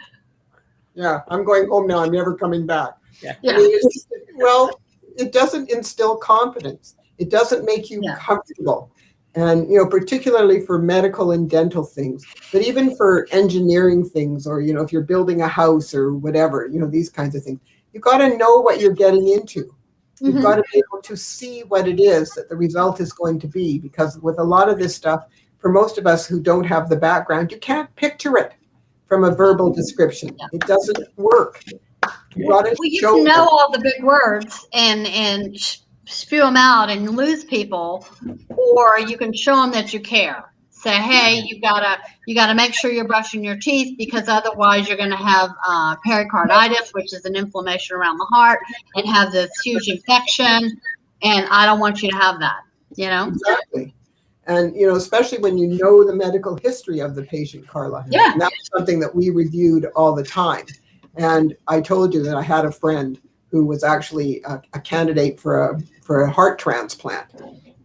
Yeah, I'm going home now. I'm never coming back. Yeah. I mean, it doesn't instill confidence. It doesn't make you comfortable. And, particularly for medical and dental things, but even for engineering things, or, if you're building a house or whatever, these kinds of things, you got to know what you're getting into. You've got to be able to see what it is that the result is going to be, because with a lot of this stuff, for most of us who don't have the background, you can't picture it from a verbal description. It doesn't work. You can know all the big words and spew them out and lose people, or you can show them that you care. Say, hey, you gotta make sure you're brushing your teeth because otherwise you're gonna have pericarditis, which is an inflammation around the heart, and have this huge infection. And I don't want you to have that. Exactly. And, especially when you know the medical history of the patient, Carla. Yeah. And that was something that we reviewed all the time. And I told you that I had a friend who was actually a candidate for a heart transplant.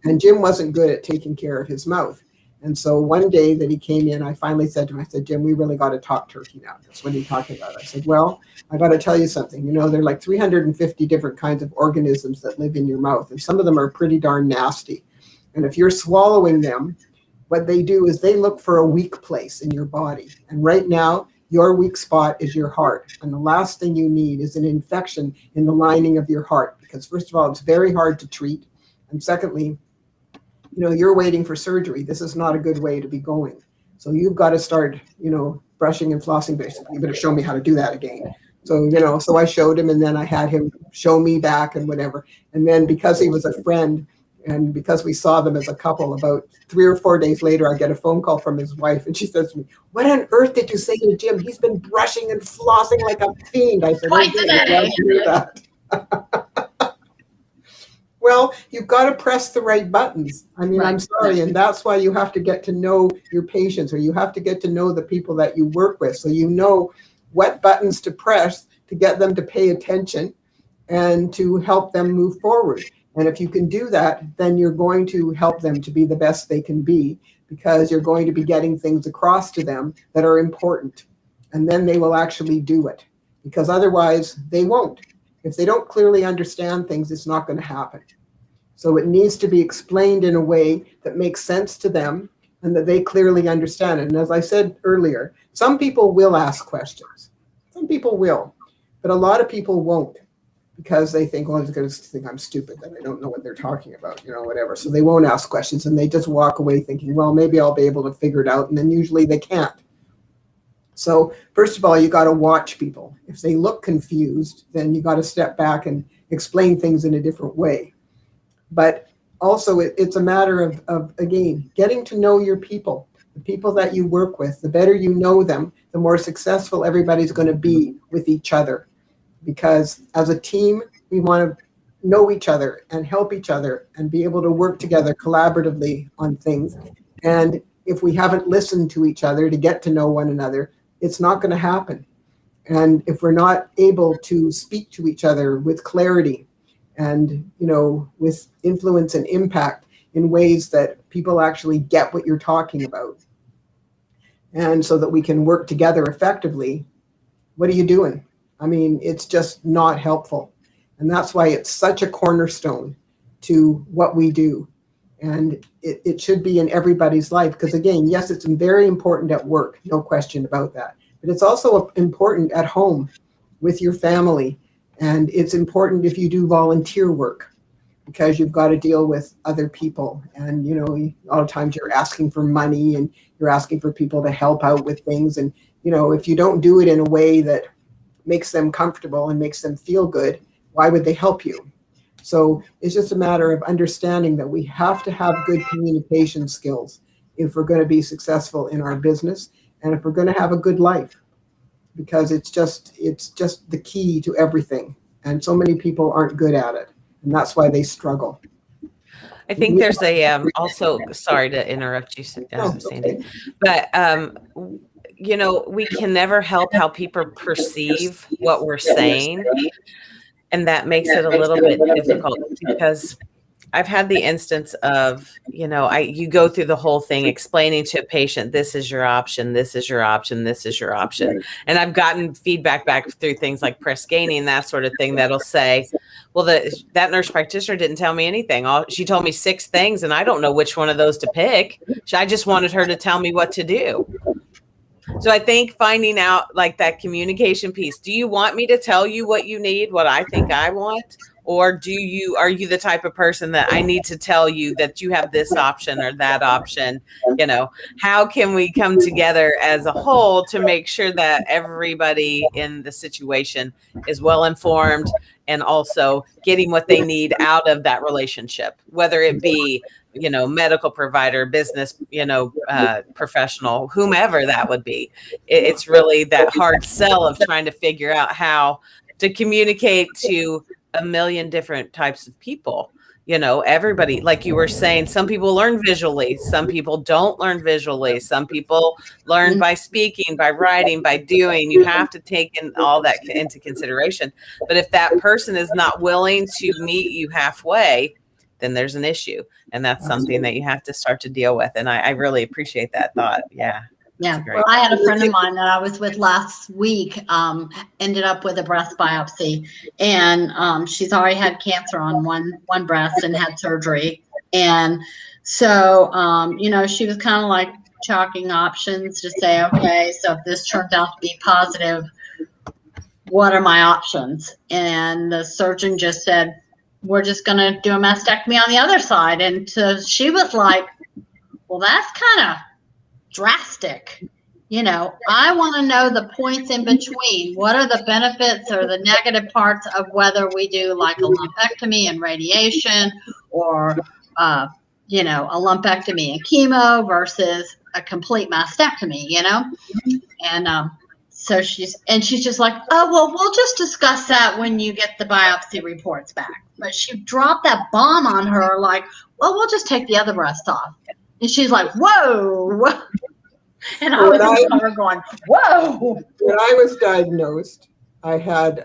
And Jim wasn't good at taking care of his mouth. And so one day that he came in, I finally said to him, I said, Jim, we really got to talk turkey now. That's what he's talking about. I said, well, I got to tell you something. There are like 350 different kinds of organisms that live in your mouth. And some of them are pretty darn nasty. And if you're swallowing them, what they do is they look for a weak place in your body. And right now, your weak spot is your heart. And the last thing you need is an infection in the lining of your heart. Because first of all, it's very hard to treat. And secondly, you're waiting for surgery. This is not a good way to be going. So you've got to start, brushing and flossing basically. You better show me how to do that again. So, so I showed him, and then I had him show me back and whatever. And then because he was a friend, and because we saw them as a couple, about 3 or 4 days later, I get a phone call from his wife, and she says to me, what on earth did you say to Jim? He's been brushing and flossing like a fiend. I said, Twice a day. That. Well, you've got to press the right buttons. I mean, I'm sorry. And that's why you have to get to know your patients, or you have to get to know the people that you work with. So you know what buttons to press to get them to pay attention and to help them move forward. And if you can do that, then you're going to help them to be the best they can be, because you're going to be getting things across to them that are important. And then they will actually do it, because otherwise they won't. If they don't clearly understand things, it's not going to happen. So it needs to be explained in a way that makes sense to them and that they clearly understand it. And as I said earlier, some people will ask questions. Some people will, but a lot of people won't. Because they think, well, they're going to think I'm stupid, that I don't know what they're talking about, whatever. So they won't ask questions, and they just walk away thinking, well, maybe I'll be able to figure it out. And then usually they can't. So first of all, you got to watch people. If they look confused, then you got to step back and explain things in a different way. But also it's a matter of, again, getting to know your people, the people that you work with. The better you know them, the more successful everybody's going to be with each other. Because as a team, we want to know each other and help each other and be able to work together collaboratively on things. And if we haven't listened to each other to get to know one another, it's not going to happen. And if we're not able to speak to each other with clarity and, with influence and impact in ways that people actually get what you're talking about, and so that we can work together effectively, what are you doing? I mean, it's just not helpful. And that's why it's such a cornerstone to what we do. And it should be in everybody's life. Because again, yes, it's very important at work, no question about that. But it's also important at home with your family. And it's important if you do volunteer work. because you've got to deal with other people. And, you know, a lot of times you're asking for money and you're asking for people to help out with things. And, you know, if you don't do it in a way that makes them comfortable and makes them feel good, why would they help you? So it's just a matter of understanding that we have to have good communication skills if we're going to be successful in our business and if we're going to have a good life, because it's just the key to everything. And so many people aren't good at it, and that's why they struggle. I think there's a also, sorry to interrupt you, Sandy, Okay. but you know, we can never help how people perceive what we're saying, and that makes it a little bit difficult, because I've had the instance of, you know, you go through the whole thing explaining to a patient, this is your option, this is your option, this is your option. And I've gotten feedback back through things like press gaining, that sort of thing, that'll say, well, that nurse practitioner didn't tell me anything. She told me 6 things and I don't know which one of those to pick. I just wanted her to tell me what to do. So I think finding out, like, that communication piece. Do you want me to tell you what you need, what I think I want? Or are you the type of person that I need to tell you that you have this option or that option? You know, how can we come together as a whole to make sure that everybody in the situation is well informed and also getting what they need out of that relationship, whether it be, you know, medical provider, business, you know, professional, whomever that would be. It's really that hard sell of trying to figure out how to communicate to a million different types of people. You know, everybody, like you were saying, some people learn visually, some people don't learn visually, some people learn by speaking, by writing, by doing. You have to take in all that into consideration. But if that person is not willing to meet you halfway, then there's an issue. And that's something that you have to start to deal with. And I really appreciate that thought. Yeah. Yeah. Well, I had a friend of mine that I was with last week, ended up with a breast biopsy, and she's already had cancer on one breast and had surgery. And so, you know, she was kind of like chalking options to say, okay, so if this turns out to be positive, what are my options? And the surgeon just said, we're just going to do a mastectomy on the other side. And so she was like, well, that's kind of drastic. You know, I want to know the points in between. What are the benefits or the negative parts of whether we do like a lumpectomy and radiation, or you know, a lumpectomy and chemo versus a complete mastectomy, you know? And so she's just like, oh, well, we'll just discuss that when you get the biopsy reports back. But she dropped that bomb on her, like, well, we'll just take the other breast off. And she's like, whoa. And I was in her going, whoa. When I was diagnosed, I had,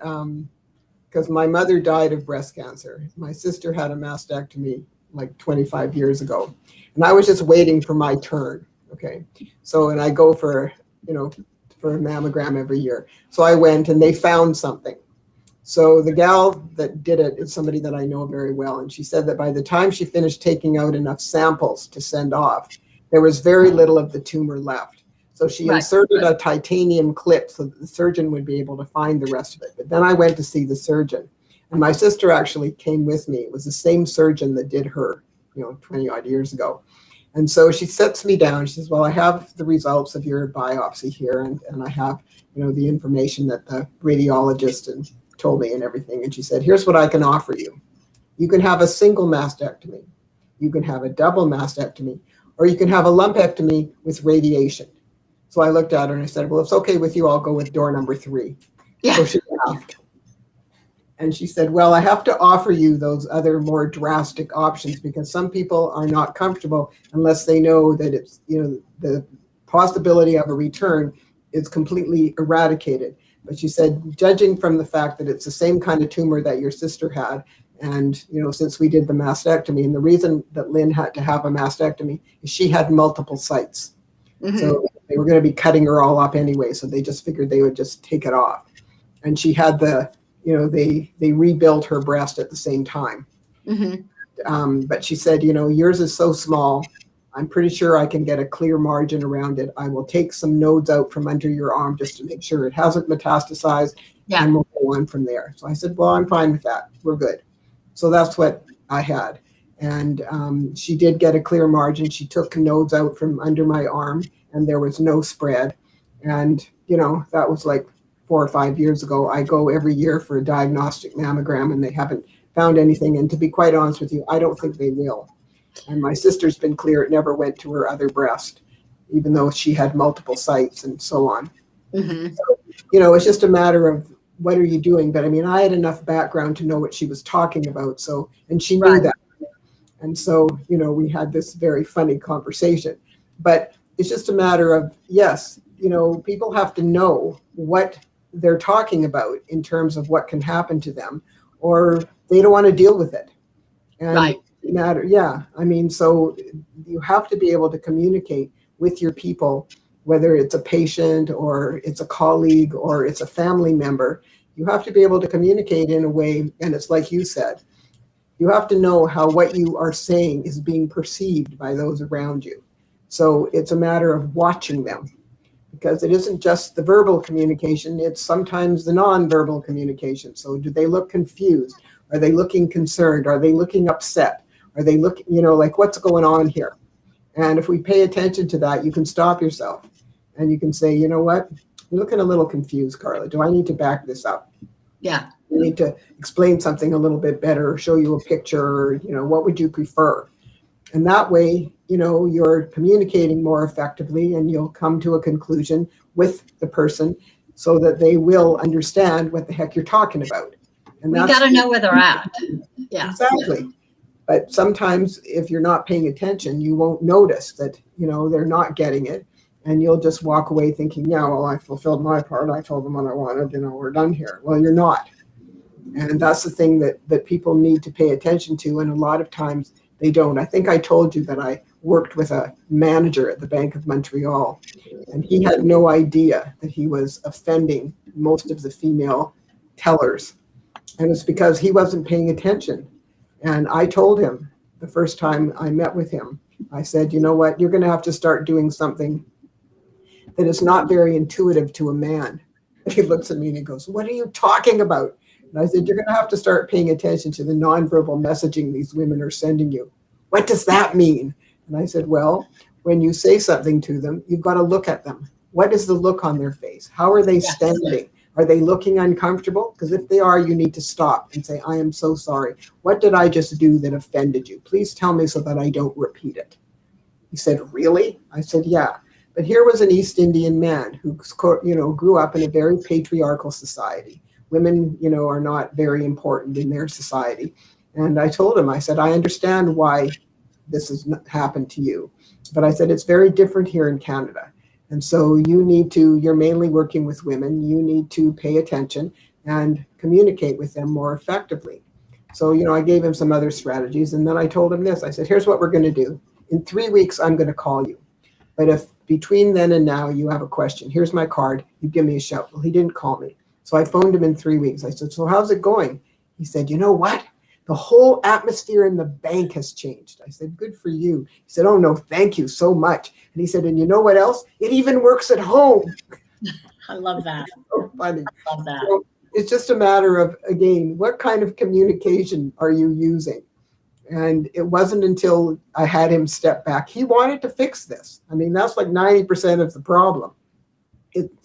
because my mother died of breast cancer. My sister had a mastectomy like 25 years ago. And I was just waiting for my turn. Okay. So, and I go for, you know, for a mammogram every year. So I went and they found something. So the gal that did it is somebody that I know very well. And she said that by the time she finished taking out enough samples to send off, there was very little of the tumor left. So she inserted a titanium clip so that the surgeon would be able to find the rest of it. But then I went to see the surgeon. And my sister actually came with me. It was the same surgeon that did her, you know, 20 odd years ago. And so she sets me down. She says, well, I have the results of your biopsy here. And I have, you know, the information that the radiologist and told me and everything. And she said, here's what I can offer you. You can have a single mastectomy. You can have a double mastectomy, or you can have a lumpectomy with radiation. So I looked at her and I said, well, if it's okay with you, I'll go with door number 3. Yeah. So she laughed. And she said, well, I have to offer you those other more drastic options because some people are not comfortable unless they know that it's, you know, the possibility of a return is completely eradicated. But she said, judging from the fact that it's the same kind of tumor that your sister had, and, you know, since we did the mastectomy, and the reason that Lynn had to have a mastectomy is she had multiple sites. Mm-hmm. So they were going to be cutting her all up anyway. So they just figured they would just take it off. And she had the, you know, they rebuilt her breast at the same time. Mm-hmm. But she said, you know, yours is so small. I'm pretty sure I can get a clear margin around it. I will take some nodes out from under your arm just to make sure it hasn't metastasized. Yeah. And we'll go on from there. So I said, well, I'm fine with that. We're good. So that's what I had. And she did get a clear margin. She took nodes out from under my arm, and there was no spread. And, you know, that was like 4 or 5 years ago. I go every year for a diagnostic mammogram, and they haven't found anything. And to be quite honest with you, I don't think they will. And my sister's been clear. It never went to her other breast, even though she had multiple sites and so on. Mm-hmm. So, you know, it's just a matter of what are you doing? But I mean, I had enough background to know what she was talking about. So, and she knew Right. that. And so, you know, we had this very funny conversation. But it's just a matter of, yes, you know, people have to know what they're talking about in terms of what can happen to them, or they don't want to deal with it. And Right. matter, yeah. I mean, so you have to be able to communicate with your people, whether it's a patient or it's a colleague or it's a family member. You have to be able to communicate in a way, and it's like you said, you have to know how what you are saying is being perceived by those around you. So it's a matter of watching them, because it isn't just the verbal communication, it's sometimes the non-verbal communication. So do they look confused? Are they looking concerned? Are they looking upset? Are they looking, you know, like what's going on here? And if we pay attention to that, you can stop yourself and you can say, you know what, you're looking a little confused, Carla. Do I need to back this up? Yeah. I need to explain something a little bit better, or show you a picture, or, you know, what would you prefer? And that way, you know, you're communicating more effectively, and you'll come to a conclusion with the person so that they will understand what the heck you're talking about. And We got to know where they're at. Yeah. Exactly. But sometimes if you're not paying attention, you won't notice that, you know, they're not getting it. And you'll just walk away thinking, yeah, well, I fulfilled my part. I told them what I wanted, you know, we're done here. Well, you're not. And that's the thing that people need to pay attention to. And a lot of times they don't. I think I told you that I worked with a manager at the Bank of Montreal, and he had no idea that he was offending most of the female tellers. And it's because he wasn't paying attention. And I told him the first time I met with him, I said, you know what, you're going to have to start doing something that is not very intuitive to a man. And he looks at me and he goes, what are you talking about? And I said, you're going to have to start paying attention to the nonverbal messaging these women are sending you. What does that mean? And I said, well, when you say something to them, you've got to look at them. What is the look on their face? How are they standing? Are they looking uncomfortable? Because if they are, you need to stop and say, I am so sorry. What did I just do that offended you? Please tell me so that I don't repeat it. He said, really? I said, yeah. But here was an East Indian man who, you know, grew up in a very patriarchal society. Women, you know, are not very important in their society. And I told him, I said, I understand why this has happened to you. But I said, it's very different here in Canada. And so you need to, you're mainly working with women, you need to pay attention and communicate with them more effectively. So, you know, I gave him some other strategies. And then I told him this, I said, here's what we're going to do. In 3 weeks, I'm going to call you. But if between then and now you have a question, here's my card, you give me a shout. Well, he didn't call me. So I phoned him in 3 weeks. I said, so how's it going? He said, you know what? The whole atmosphere in the bank has changed. I said, good for you. He said, oh no, thank you so much. And he said, and you know what else? It even works at home. I love that. So funny. I love that. So it's just a matter of, again, what kind of communication are you using? And it wasn't until I had him step back. He wanted to fix this. I mean, that's like 90% of the problem.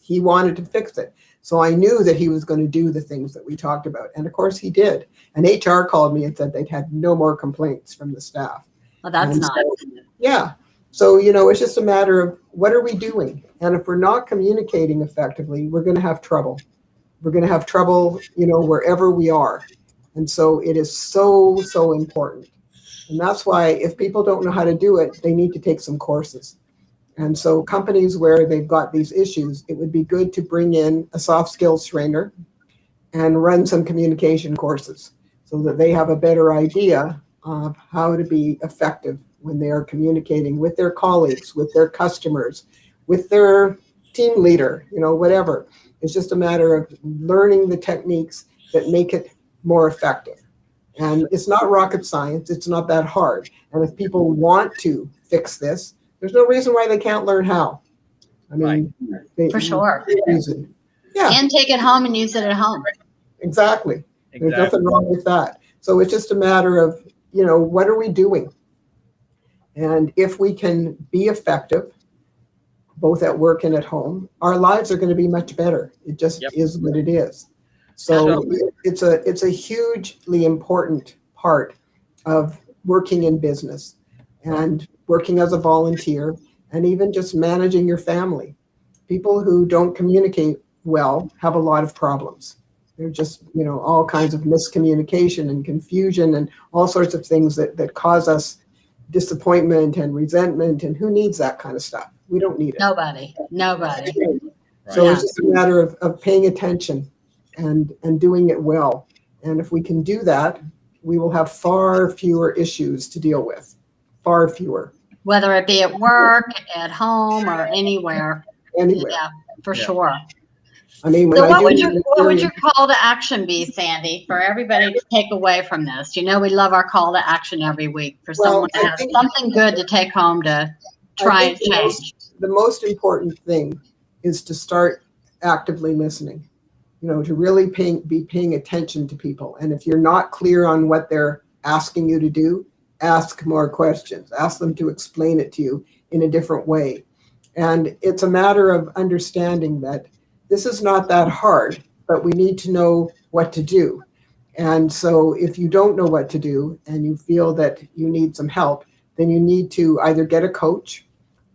He wanted to fix it. So I knew that he was going to do the things that we talked about. And of course he did. And HR called me and said they'd had no more complaints from the staff. Well, that's And nice. so, yeah. So, you know, it's just a matter of what are we doing? And if we're not communicating effectively, we're going to have trouble. We're going to have trouble, you know, wherever we are. And so it is so, so important. And that's why if people don't know how to do it, they need to take some courses. And so companies where they've got these issues, it would be good to bring in a soft skills trainer and run some communication courses so that they have a better idea of how to be effective when they are communicating with their colleagues, with their customers, with their team leader, you know, whatever. It's just a matter of learning the techniques that make it more effective. And it's not rocket science. It's not that hard. And if people want to fix this, there's no reason why they can't learn how. I mean, For sure. Reason. Yeah, And take it home and use it at home. exactly. There's nothing wrong with that. So it's just a matter of, what are we doing? And if we can be effective, both at work and at home, our lives are going to be much better. It just is what it is. So it's a hugely important part of working in business and working as a volunteer, and even just managing your family. People who don't communicate well have a lot of problems. They're just, all kinds of miscommunication and confusion and all sorts of things that cause us disappointment and resentment. And who needs that kind of stuff? We don't need it. Nobody. So it's just a matter of paying attention and doing it well. And if we can do that, we will have far fewer issues to deal with. Far fewer. Whether it be at work, at home, or anywhere. Anywhere. Yeah, for sure. I mean, so what would your call to action be, Sandy, for everybody to take away from this? We love our call to action every week for someone to have something good to take home to try and change. The most important thing is to start actively listening, to really be paying attention to people. And if you're not clear on what they're asking you to do, ask more questions. Ask them to explain it to you in a different way. And it's a matter of understanding that this is not that hard, but we need to know what to do. And so if you don't know what to do and you feel that you need some help, then you need to either get a coach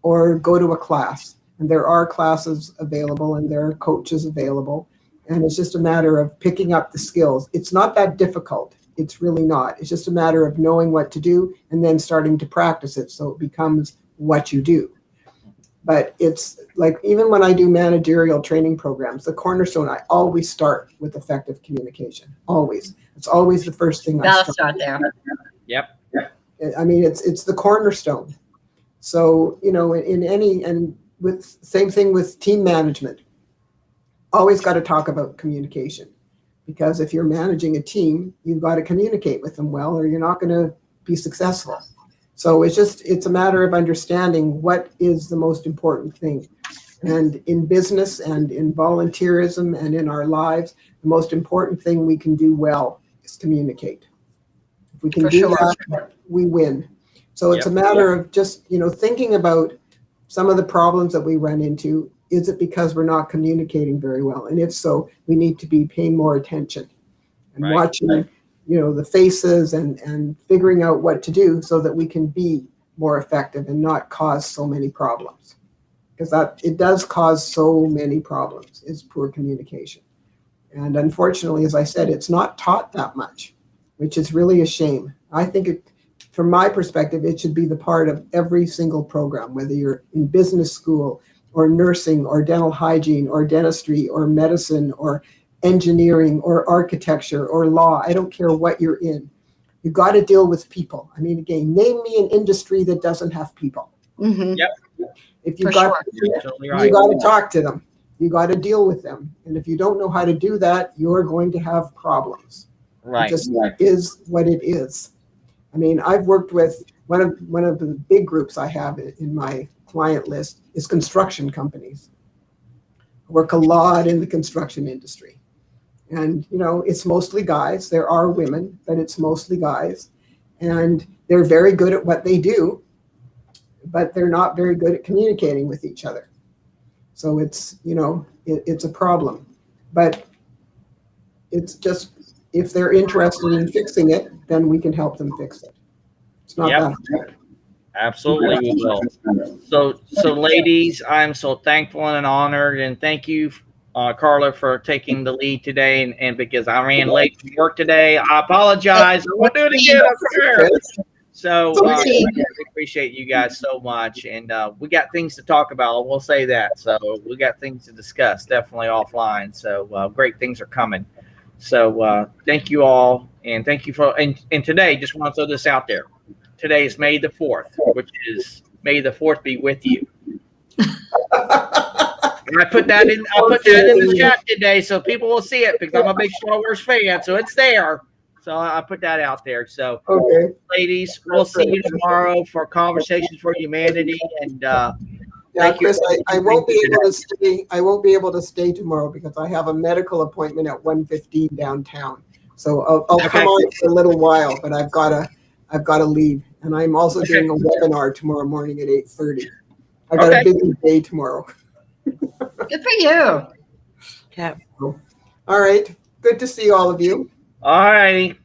or go to a class. And there are classes available and there are coaches available. And it's just a matter of picking up the skills. It's not that difficult. It's really not. It's just a matter of knowing what to do and then starting to practice it so it becomes what you do. But it's like, even when I do managerial training programs, the cornerstone, I always start with effective communication. Always. It's always the first thing I start there. Yep. I mean, it's the cornerstone. So, same thing with team management. Always got to talk about communication, because if you're managing a team, you've got to communicate with them well, or you're not going to be successful. So it's a matter of understanding what is the most important thing. And in business and in volunteerism and in our lives, the most important thing we can do well is communicate. If we can that, we win. So it's a matter of just, thinking about some of the problems that we run into. Is it because we're not communicating very well? And if so, we need to be paying more attention and watching the faces and figuring out what to do so that we can be more effective and not cause so many problems. Because it does cause so many problems, is poor communication. And unfortunately, as I said, it's not taught that much, which is really a shame. I think from my perspective, it should be the part of every single program, whether you're in business school or nursing or dental hygiene or dentistry or medicine or engineering or architecture or law. I don't care what you're in. You got to deal with people. I mean, again, name me an industry that doesn't have people. Mm-hmm. Yep. If you got to talk to them, you got to deal with them. And if you don't know how to do that, you're going to have problems. Right. It just is what it is. I mean, I've worked with one of the big groups I have in my client list is construction companies. I work a lot in the construction industry. And, it's mostly guys. There are women, but it's mostly guys. And they're very good at what they do, but they're not very good at communicating with each other. So it's a problem. But it's just, if they're interested in fixing it, then we can help them fix it. It's not that hard. Absolutely, we will. So ladies, I'm so thankful and honored, and thank you, Carla, for taking the lead today. And because I ran late from work today, I apologize. We'll do it again. I'm sure. So we appreciate you guys so much, and we got things to talk about. We'll say that. So we got things to discuss, definitely offline. So great things are coming. So thank you all, and thank you for. And today, just want to throw this out there. Today is May the 4th, which is May the 4th be with you. And I put that in the chat today so people will see it, because I'm a big Star Wars fan, so it's there. So I put that out there. So ladies, we'll see you tomorrow for Conversations for Humanity. And thank Chris, you. I won't be able to stay. I won't be able to stay tomorrow because I have a medical appointment at 1:15 downtown. So I'll come on for a little while, but I've got I've got to leave. And I'm also doing a webinar tomorrow morning at 8:30. I got a busy day tomorrow. Good for you. Yeah. All right. Good to see all of you. All righty.